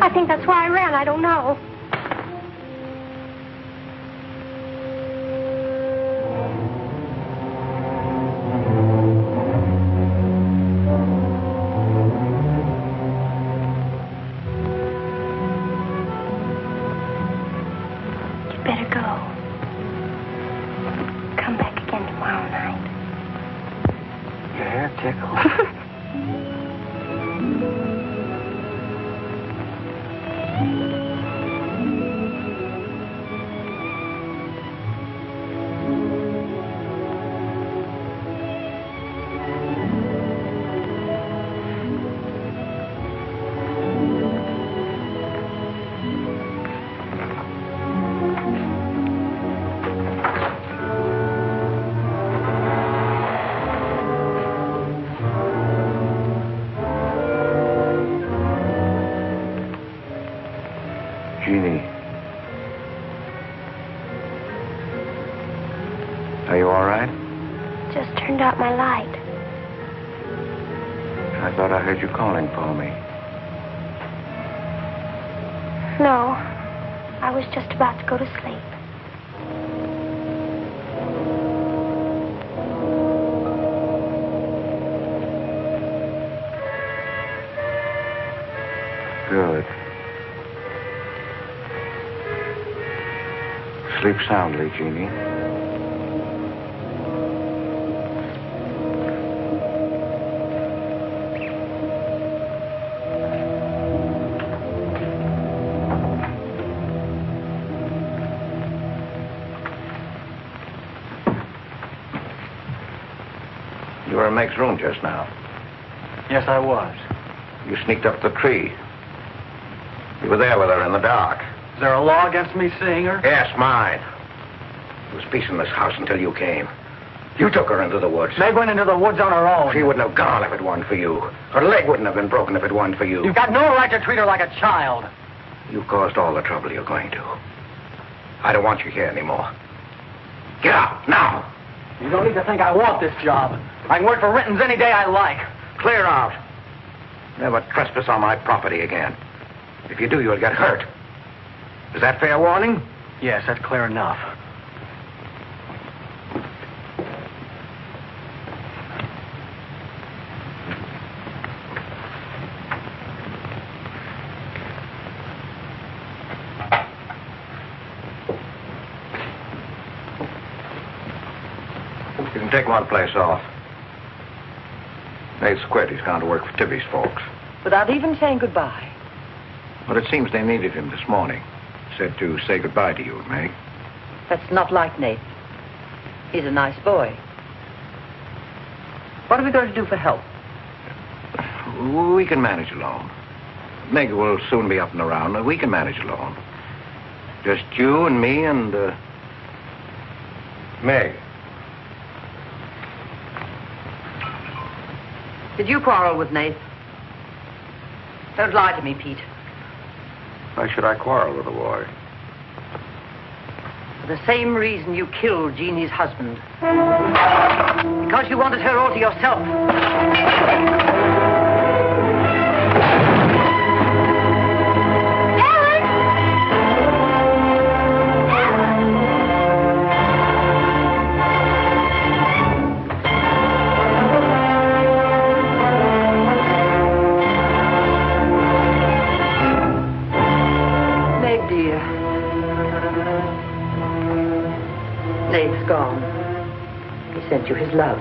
I think that's why I ran. I don't know.
tickle.
Jeannie. Are you all right?
Just turned out my light.
I thought I heard you calling for me.
No, I was just about to go to sleep.
Good. Sleep soundly, Jeannie. You were in Meg's room just now.
Yes, I was.
You sneaked up the tree. You were there with her in the dark.
Is there a law against me seeing her?
Yes, mine. There was peace in this house until you came. You took her into the woods.
Meg went into the woods on her own.
She wouldn't have gone if it weren't for you. Her leg wouldn't have been broken if it weren't for you.
You've got no right to treat her like a child.
You caused all the trouble you're going to. I don't want you here anymore. Get out, now.
You don't need to think I want this job. I can work for Renton's any day I like.
Clear out. Never trespass on my property again. If you do, you'll get hurt. Is that fair warning?
Yes, that's clear enough.
You can take one place off. Nate's quit. He's gone to work for Tibby's folks.
Without even saying goodbye.
But it seems they needed him this morning. Said to say goodbye to you, Meg.
That's not like Nate. He's a nice boy. What are we going to do for help?
We can manage alone. Meg will soon be up and around. We can manage alone. Just you and me and, Meg.
Did you quarrel with Nate? Don't lie to me, Pete.
Why should I quarrel with a boy?
For the same reason you killed Jeannie's husband. Because you wanted her all to yourself. Nate's gone. He sent you his love.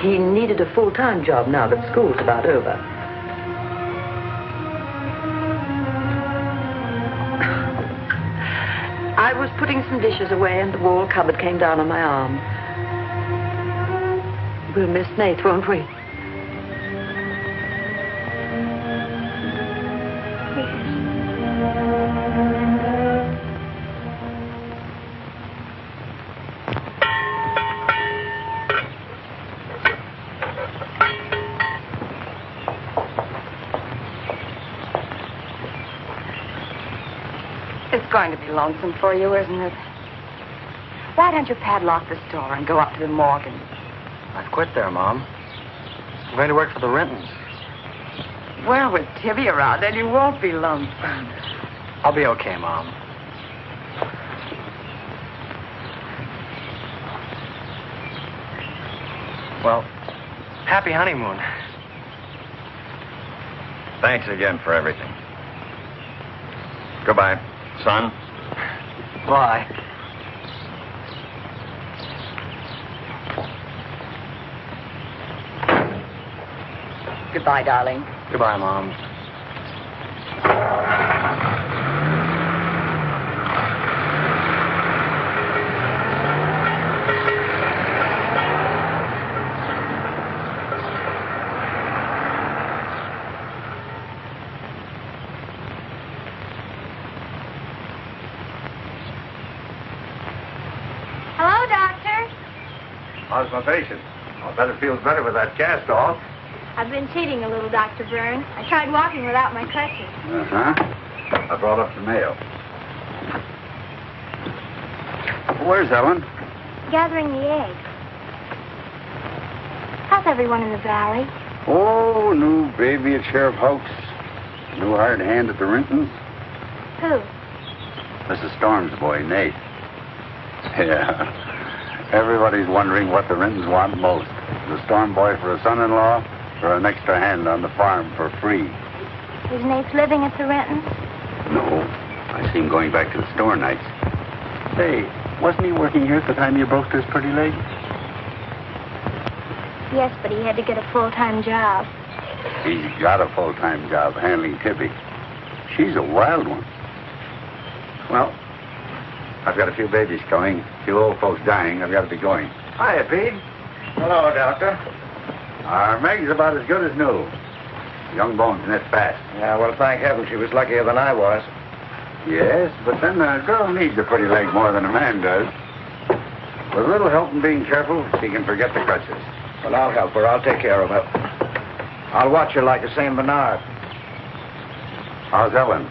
He needed a full-time job now that school's about over. I was putting some dishes away and the wall cupboard came down on my arm. We'll miss Nate, won't we?
It's going to be lonesome for you, isn't it? Why don't you padlock the store and go up to the Morgan?
I've quit there, Mom. I'm going to work for the Rentons.
Well, with Tibby around, then you won't be lonesome.
I'll be okay, Mom. Well, happy honeymoon.
Thanks again for everything. Goodbye, son.
Bye.
Goodbye, darling.
Goodbye, Mom.
Hello, Doctor.
How's my patient? I'll bet it feels better with that cast off.
I've been cheating a little, Dr. Byrne. I tried walking without my crutches.
Uh-huh. I brought up the mail. Where's Ellen?
Gathering the eggs. How's everyone in the valley?
Oh, new baby at Sheriff Hoke's. New hired hand at the Rintons.
Who?
Mrs. Storm's boy, Nate. Yeah. Everybody's wondering what the Rintons want most. The Storm boy for a son-in-law or an extra hand on the farm for free.
Is Nate living at the Rentons?
No. I see him going back to the store nights. Say, wasn't he working here at the time you broke this pretty leg?
Yes, but he had to get a full-time job.
He's got a full-time job handling Tippy. She's a wild one. Well, I've got a few babies coming, a few old folks dying. I've got to be going. Hiya, Pete. Hello, Doctor. Our Meg's about as good as new. Young bones knit fast.
Yeah, well, thank heaven she was luckier than I was.
Yes, but then a girl needs a pretty leg more than a man does. With a little help and being careful, she can forget the crutches.
Well, I'll help her. I'll take care of her. I'll watch her like a St. Bernard.
How's Ellen?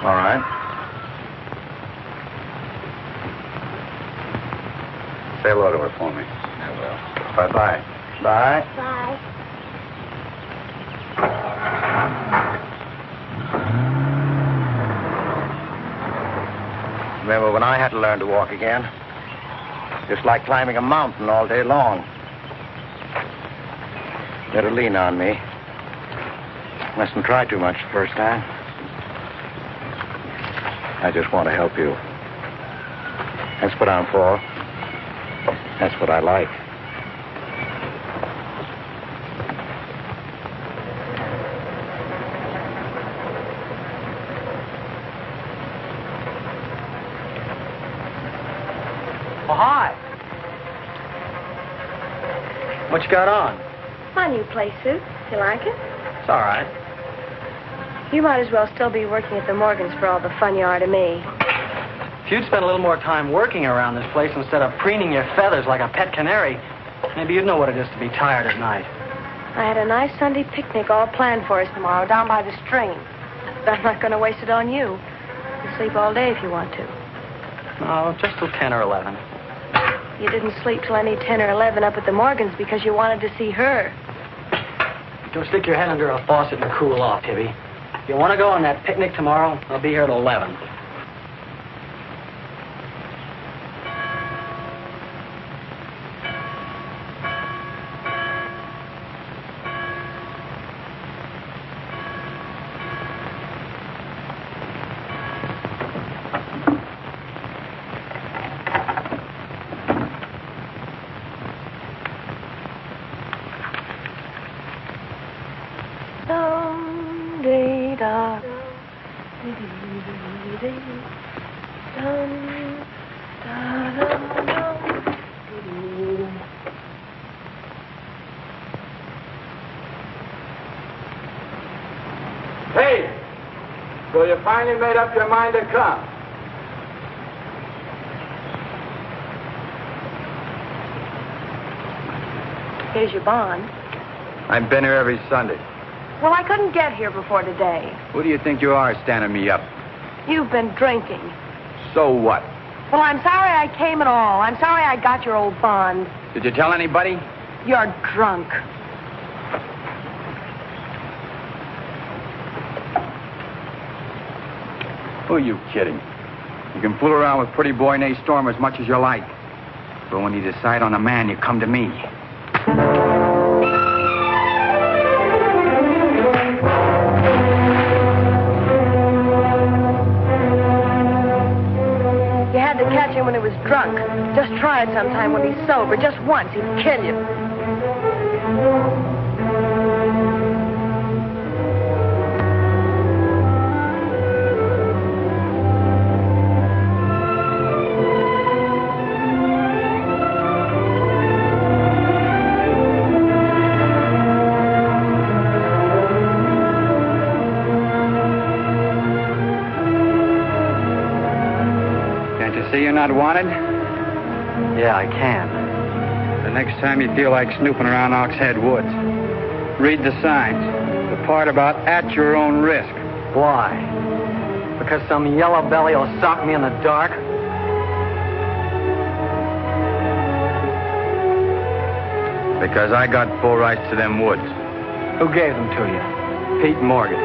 All right.
Say hello to her for me.
I will.
Bye-bye.
Bye.
Bye.
Remember when I had to learn to walk again? Just like climbing a mountain all day long. Better lean on me. Mustn't try too much the first time. I just want to help you. That's what I'm for. That's what I like.
Oh, hi. What you got on?
My new play suit. You like it?
It's all right.
You might as well still be working at the Morgans for all the fun you are to me.
If you'd spent a little more time working around this place instead of preening your feathers like a pet canary, maybe you'd know what it is to be tired at night.
I had a nice Sunday picnic all planned for us tomorrow down by the stream. But I'm not going to waste it on you. You can sleep all day if you want to.
Oh, just till 10 or 11.
You didn't sleep till any 10 or 11 up at the Morgans because you wanted to see her.
Don't stick your head under a faucet and cool off, Tibby. If you want to go on that picnic tomorrow, I'll be here at 11.
Hey, so you finally made up your mind to come?
Here's your bond.
I've been here every Sunday.
Well, I couldn't get here before today.
Who do you think you are standing me up?
You've been drinking.
So what?
Well, I'm sorry I came at all. I'm sorry I got your old bond.
Did you tell anybody?
You're drunk.
Who are you kidding? You can fool around with pretty boy Nate Storm as much as you like. But when you decide on a man, you come to me.
You had to catch him when he was drunk. Just try it sometime when he's sober. Just once. He'd kill you.
See you're not wanted?
Yeah, I can.
The next time you feel like snooping around Oxhead Woods, read the signs. The part about at your own risk.
Why? Because some yellow belly will sock me in the dark?
Because I got full rights to them woods.
Who gave them to you? Pete Morgan.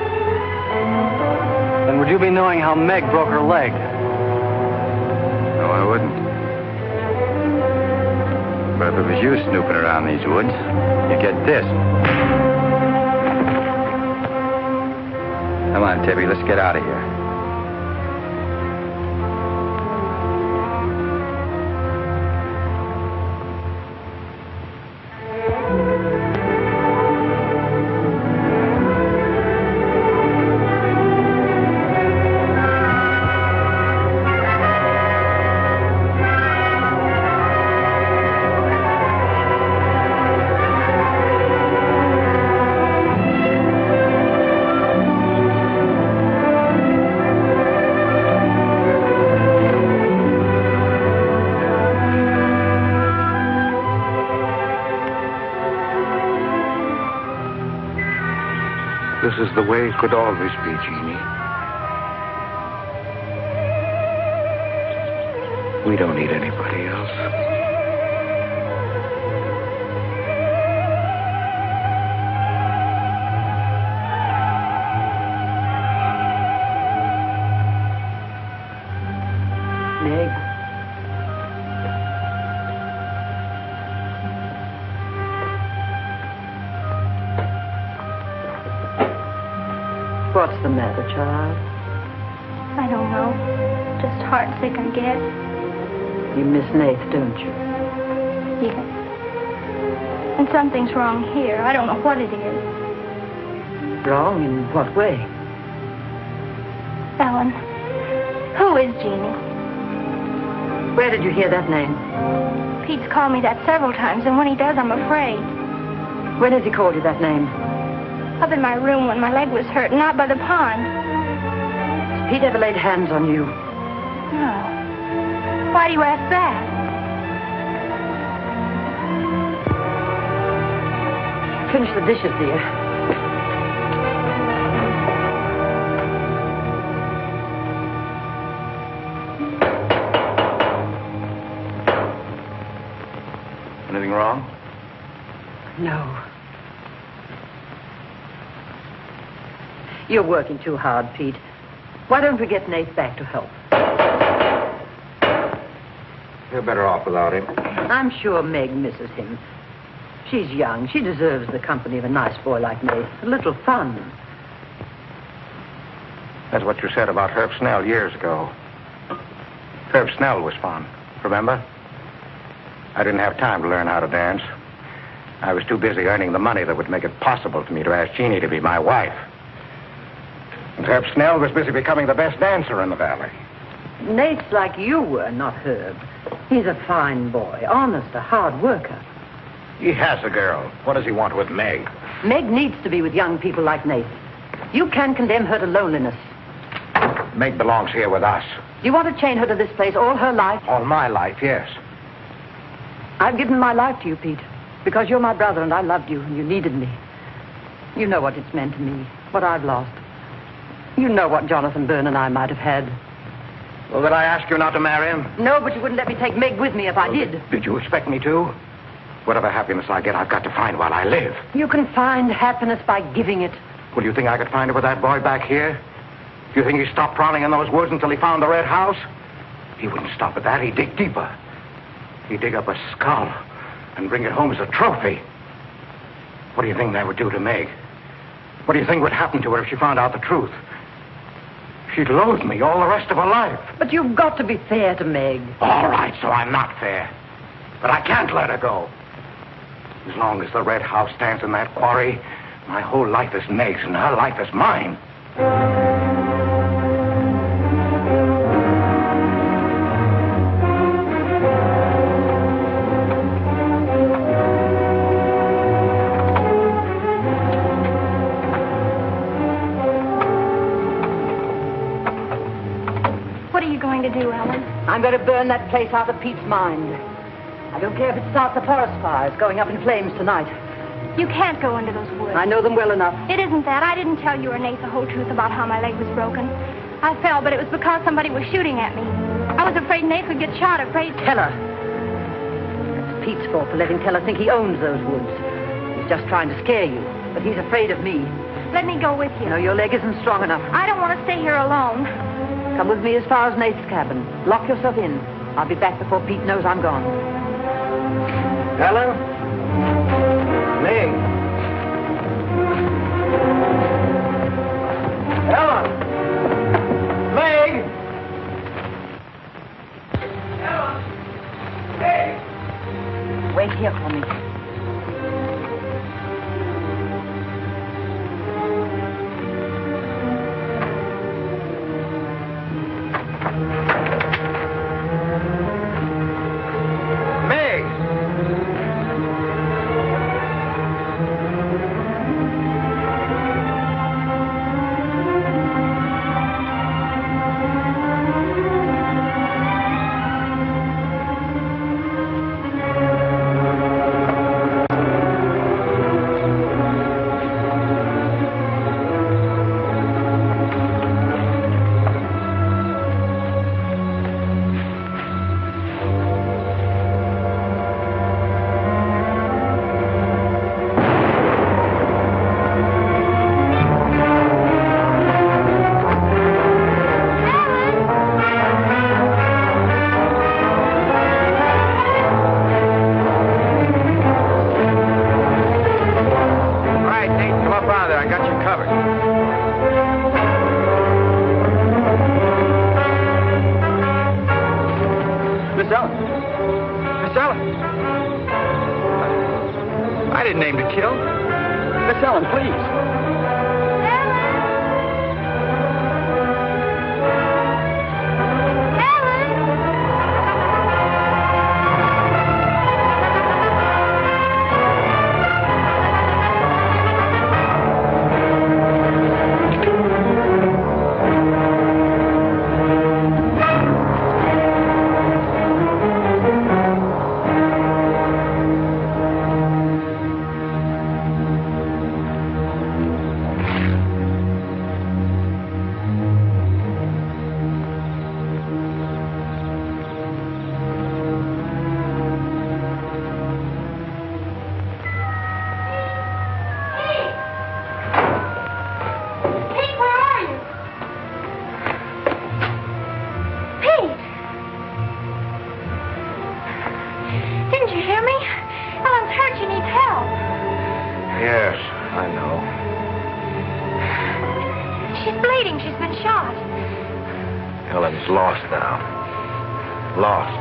Then would you be knowing how Meg broke her leg?
No, I wouldn't. But if it was you snooping around these woods, you get this. Come on, Tibby, let's get out of here.
This is the way it could always be, Jeannie. We don't need anybody else.
Meg. What's the matter, child?
I don't know. Just heartsick, I guess.
You miss Nath, don't you?
Yes. And something's wrong here. I don't know what it is.
Wrong in what way?
Ellen, who is Jeannie?
Where did you hear that name?
Pete's called me that several times, and when he does, I'm afraid.
When has he called you that name?
Up in my room when my leg was hurt, and out by the pond.
Has Pete ever laid hands on you?
No. Why do you ask that?
Finish the dishes, dear.
Anything wrong?
No. You're working too hard, Pete. Why don't we get Nath back to help?
You're better off without him.
I'm sure Meg misses him. She's young. She deserves the company of a nice boy like Nath. A little fun.
That's what you said about Herb Snell years ago. Herb Snell was fun, remember? I didn't have time to learn how to dance. I was too busy earning the money that would make it possible for me to ask Jeannie to be my wife. And Herb Snell was busy becoming the best dancer in the valley.
Nate's like you were, not Herb. He's a fine boy, honest, a hard worker.
He has a girl. What does he want with Meg?
Meg needs to be with young people like Nate. You can't condemn her to loneliness.
Meg belongs here with us.
Do you want to chain her to this place all her life?
All my life, yes.
I've given my life to you, Pete, because you're my brother and I loved you and you needed me. You know what it's meant to me, what I've lost. You know what Jonathan Byrne and I might have had.
Well, did I ask you not to marry him?
No, but you wouldn't let me take Meg with me if I did.
Did you expect me to? Whatever happiness I get, I've got to find while I live.
You can find happiness by giving it.
Well, you think I could find it with that boy back here? Do you think he stopped prowling in those woods until he found the red house? He wouldn't stop at that. He'd dig deeper. He'd dig up a skull and bring it home as a trophy. What do you think that would do to Meg? What do you think would happen to her if she found out the truth? She'd loathe me all the rest of her life.
But you've got to be fair to Meg.
All right, so I'm not fair. But I can't let her go. As long as the red house stands in that quarry, my whole life is Meg's and her life is mine.
What are you going to do, Ellen?
I'm going to burn that place out of Pete's mind. I don't care if it starts a forest fire. It's going up in flames tonight.
You can't go into those woods.
I know them well enough.
It isn't that. I didn't tell you or Nate the whole truth about how my leg was broken. I fell, but it was because somebody was shooting at me. I was afraid Nate would get shot, afraid...
Tell her. It's Pete's fault for letting Teller think he owns those woods. He's just trying to scare you, but he's afraid of me.
Let me go with you.
No, your leg isn't strong enough.
I don't want to stay here alone.
Come with me as far as Nate's cabin. Lock yourself in. I'll be back before Pete knows I'm gone.
Ellen? Meg? Ellen? Meg? Ellen? Meg?
Wait here for me.
I didn't aim to kill. Miss Ellen, please.
Lost now. Lost.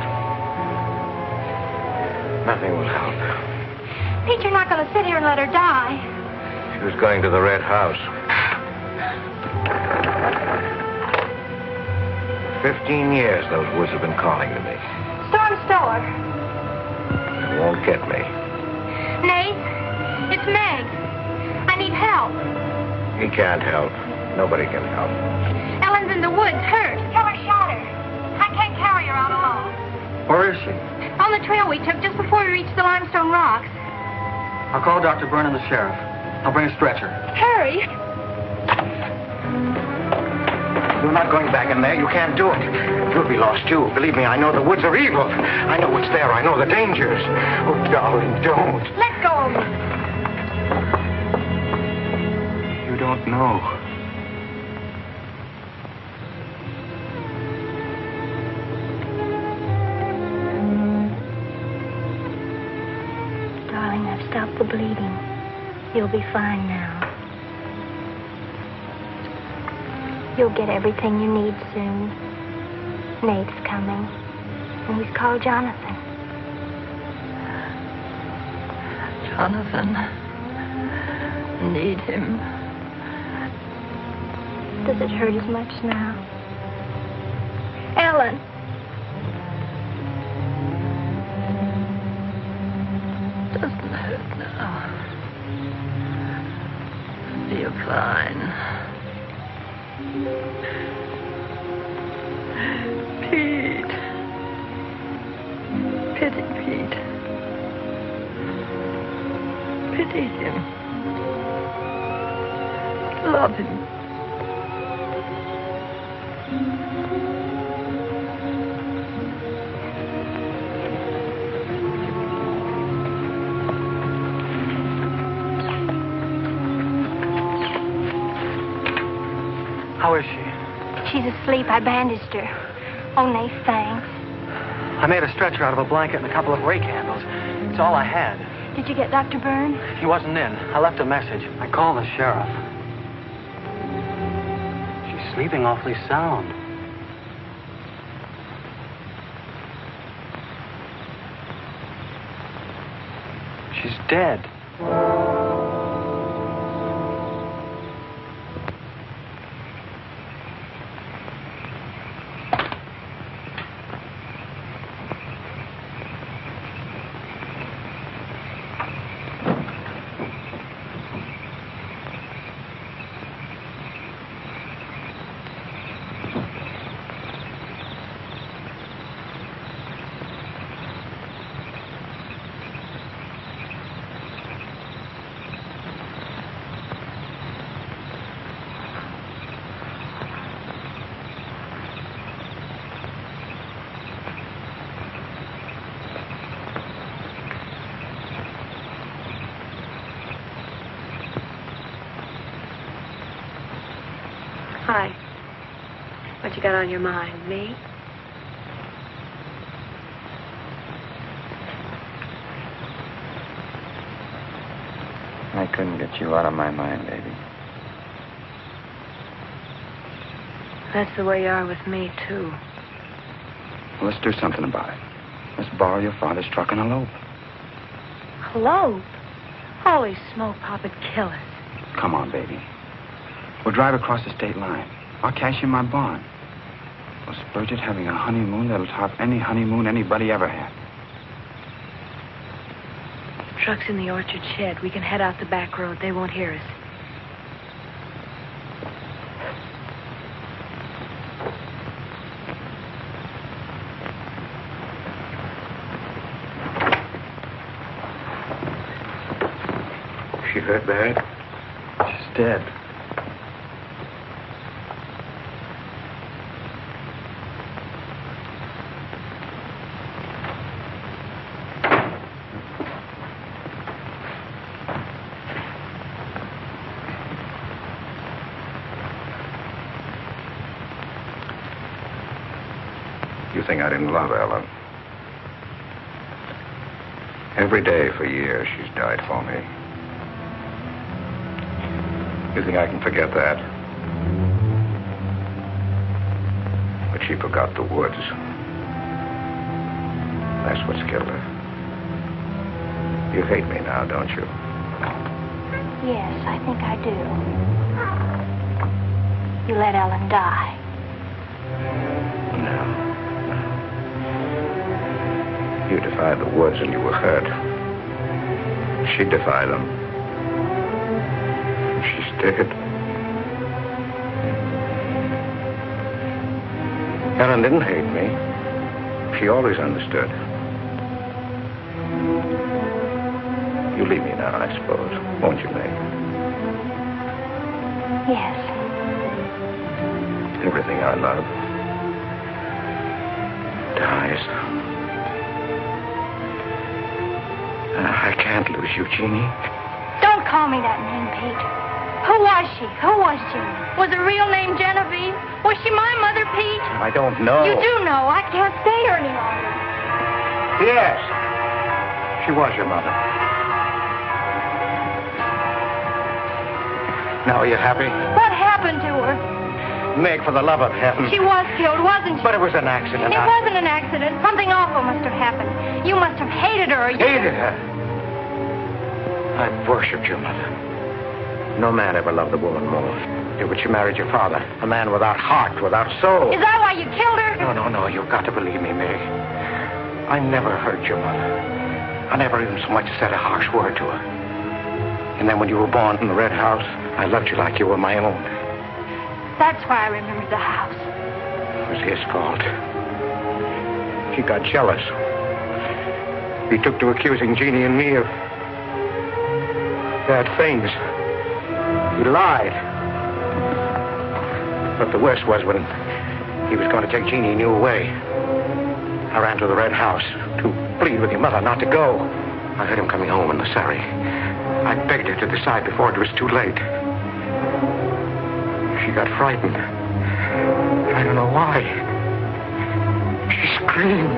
Nothing will help.
Pete, you're not going to sit here and let her die.
She was going to the red house. 15 years those woods have been calling to me.
Storm Stower.
It won't get me.
Nate, it's Meg. I need help.
He can't help. Nobody can help.
Ellen's in the woods, hurt. Teller shot her. I can't carry her out alone.
Where is she?
On the trail we took just before we reached the limestone rocks.
I'll call Dr. Byrne and the sheriff. I'll bring a stretcher.
Hurry.
You're not going back in there. You can't do it. You'll be lost, too. Believe me, I know the woods are evil. I know what's there. I know the dangers. Oh, darling, don't.
Let go of me.
You don't know.
Darling, I've stopped the bleeding. You'll be fine now. You'll get everything you need soon. Nate's coming. And he's called Jonathan.
Jonathan. Need him.
Does it hurt as much now? Ellen.
Doesn't hurt now. Feel fine. Pete. Pity Pete. Pity him. Love him.
How is she?
She's asleep. I bandaged her. Oh, Nate, thanks.
I made a stretcher out of a blanket and a couple of rake handles. It's all I had.
Did you get Dr. Byrne?
He wasn't in. I left a message. I called the sheriff. She's sleeping awfully sound. She's dead.
Hi. What you got on your mind? Me?
I couldn't get you out of my mind, baby.
That's the way you are with me, too.
Well, let's do something about it. Let's borrow your father's truck and elope.
Hello? Holy smoke, Papa'd kill us.
Come on, baby. We'll drive across the state line. I'll cash in my bond. We'll splurge at having a honeymoon that'll top any honeymoon anybody ever had.
Truck's in the orchard shed. We can head out the back road. They won't hear us.
She hurt bad?
She's dead.
You think I didn't love Ellen? Every day for years she's died for me. You think I can forget that? But she forgot the woods. That's what's killed her. You hate me now, don't you?
Yes, I think I do. You let Ellen die.
No. You defied the woods and you were hurt. She defied them. She's dead. Ellen didn't hate me. She always understood. You leave me now, I suppose. Won't you, Meg?
Yes.
Everything I love dies. I can't lose you, Jeannie.
Don't call me that name, Pete. Who was she? Who was Jeannie? Was her real name Genevieve? Was she my mother, Pete?
I don't know.
You do know. I can't stay here any longer.
Yes. She was your mother. Now, are you happy?
What happened to her?
Meg, for the love of heaven.
She was killed, wasn't she?
But it was an accident.
It wasn't an accident. Something awful must have happened. You must have hated her.
Hated her. I've worshipped your mother. No man ever loved a woman more. But she married your father, a man without heart, without soul.
Is that why you killed her?
No, you've got to believe me, Meg. I never hurt your mother. I never even so much as said a harsh word to her. And then when you were born in the Red House, I loved you like you were my own.
That's why I remembered the house.
It was his fault. He got jealous. He took to accusing Jeannie and me of bad things. He lied. But the worst was when he was going to take Jeannie and you away. I ran to the Red House to plead with your mother not to go. I heard him coming home in the surrey. I begged her to decide before it was too late. She got frightened. I don't know why. She screamed.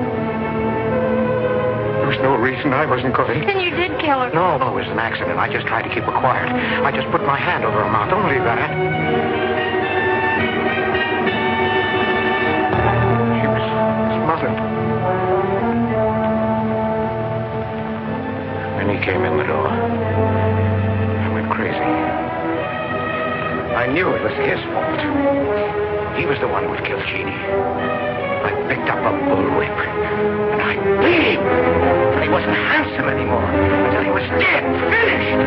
There was no reason I wasn't going.
Then you did kill her.
No, it was an accident. I just tried to keep her quiet. I just put my hand over her mouth. Only that. She was smothered. Then he came in the door. I went crazy. I knew it was his fault. He was the one who would kill Jeannie. I picked up a bullwhip, and I beat him. But he wasn't handsome anymore until he was dead, finished.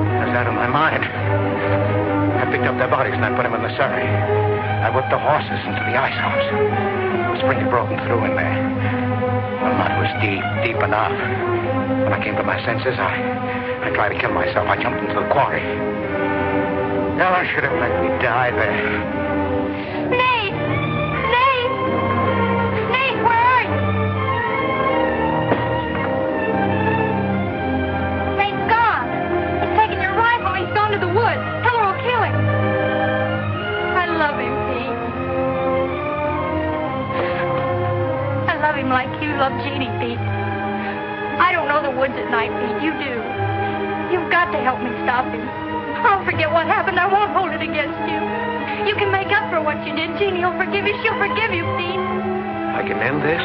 I was out of my mind. I picked up their bodies and I put them in the surrey. I whipped the horses into the ice house. The spring had broken through in there. The mud was deep, deep enough. When I came to my senses, I tried to kill myself. I jumped into the quarry. Ellen should have let me die there.
Nate! Nate! Nate, where are you? Nate's gone. He's taken your rifle. He's gone to the woods. Tell her we'll kill him. I love him, Pete. I love him like you love Jeannie, Pete. I don't know the woods at night, Pete. You do. You've got to help me stop him. I'll forget what happened. I won't hold it against you. You can make up for what you did. Jeannie will forgive you. She'll forgive you, Pete.
I can end this.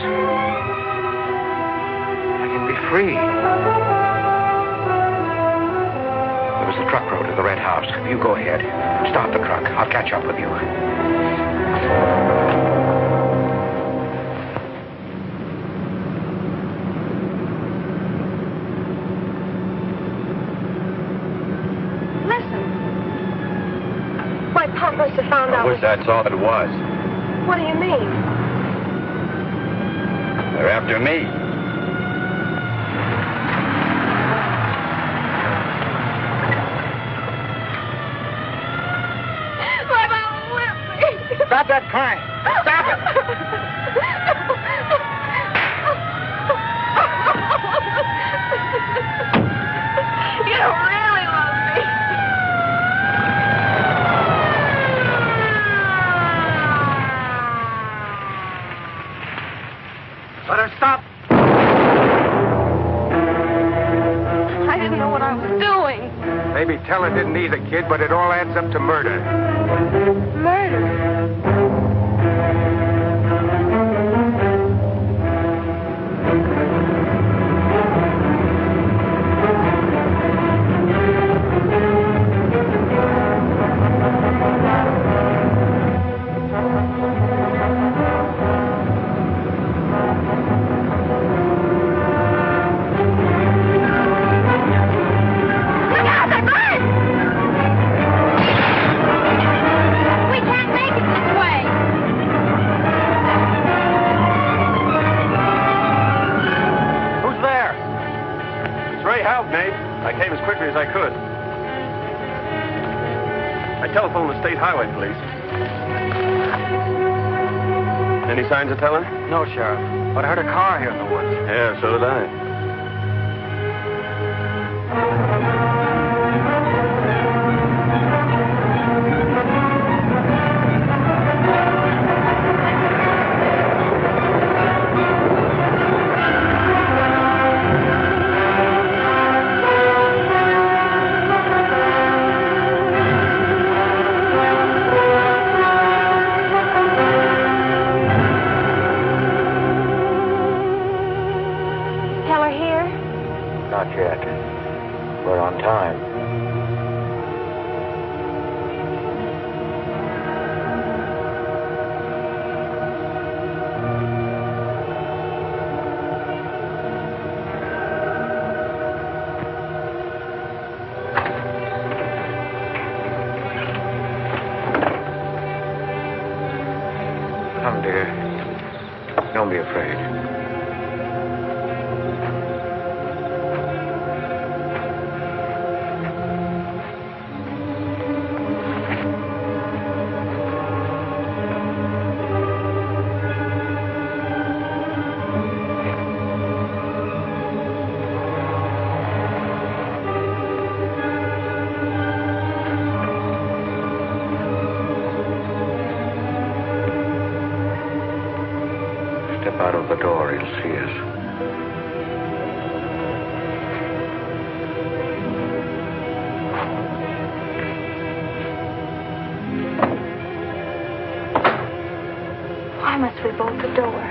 I can be free. There was a truck road to the Red House. You go ahead. Stop the truck. I'll catch up with you.
Must have found out.
I wish that's all it was.
What do you mean?
They're after me.
My mom whipped me.
Stop that crying. Stop it.
You don't really love me.
Let her stop.
I didn't know what I was doing.
Maybe tell her didn't either, kid, but it all adds up to murder.
Murder.
I could. I telephoned the state highway police. Any signs of telling?
No, Sheriff. But I heard a car here in the woods.
Yeah, so did I.
Not yet. We're on time. Come, dear. Don't be afraid. Step out of the door, he'll see us.
Why must we bolt the door?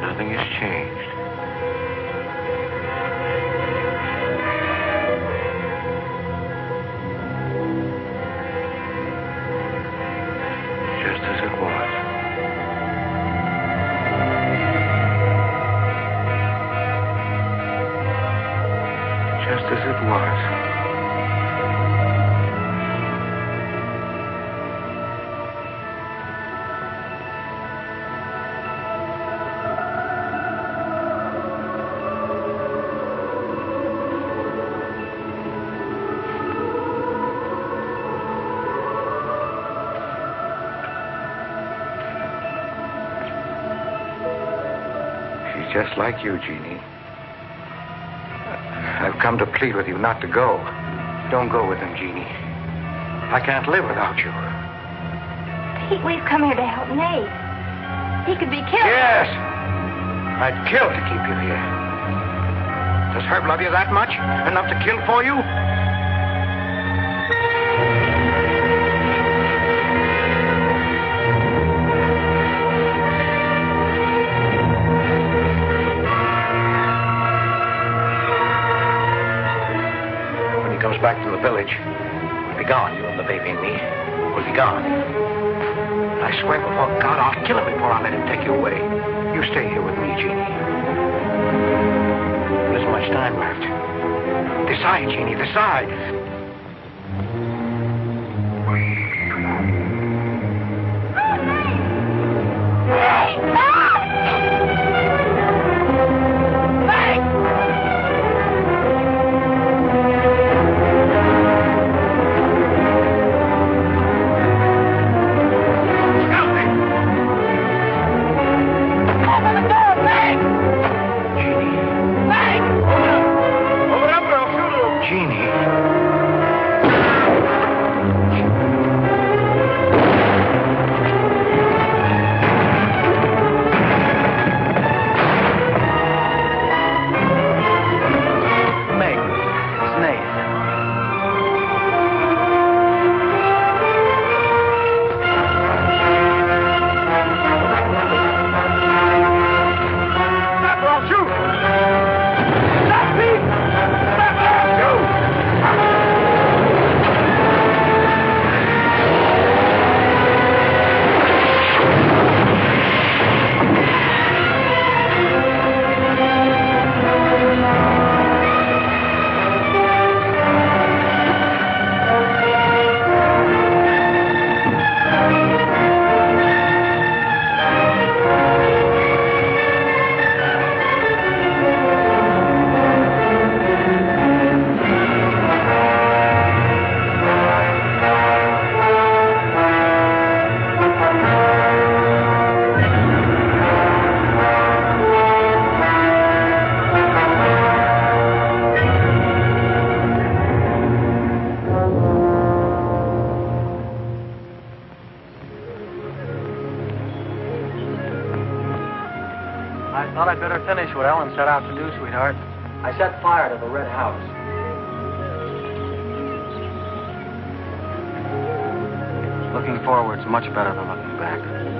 Nothing has changed. Just as it was. Just as it was. Just like you, Jeannie. I've come to plead with you not to go. Don't go with him, Jeannie. I can't live without you.
Pete, we've come here to help Nate. He could be killed.
Yes! I'd kill to keep you here. Does Herb love you that much? Enough to kill for you? Comes back from the village, we'll be gone. You and the baby and me. We'll be gone. I swear before God, I'll kill him before I let him take you away. You stay here with me, Jeannie. There isn't much time left. Decide, Jeannie, decide. Jeannie.
I thought I'd better finish what Ellen set out to do, sweetheart. I set fire to the red house. Looking forward's much better than looking back.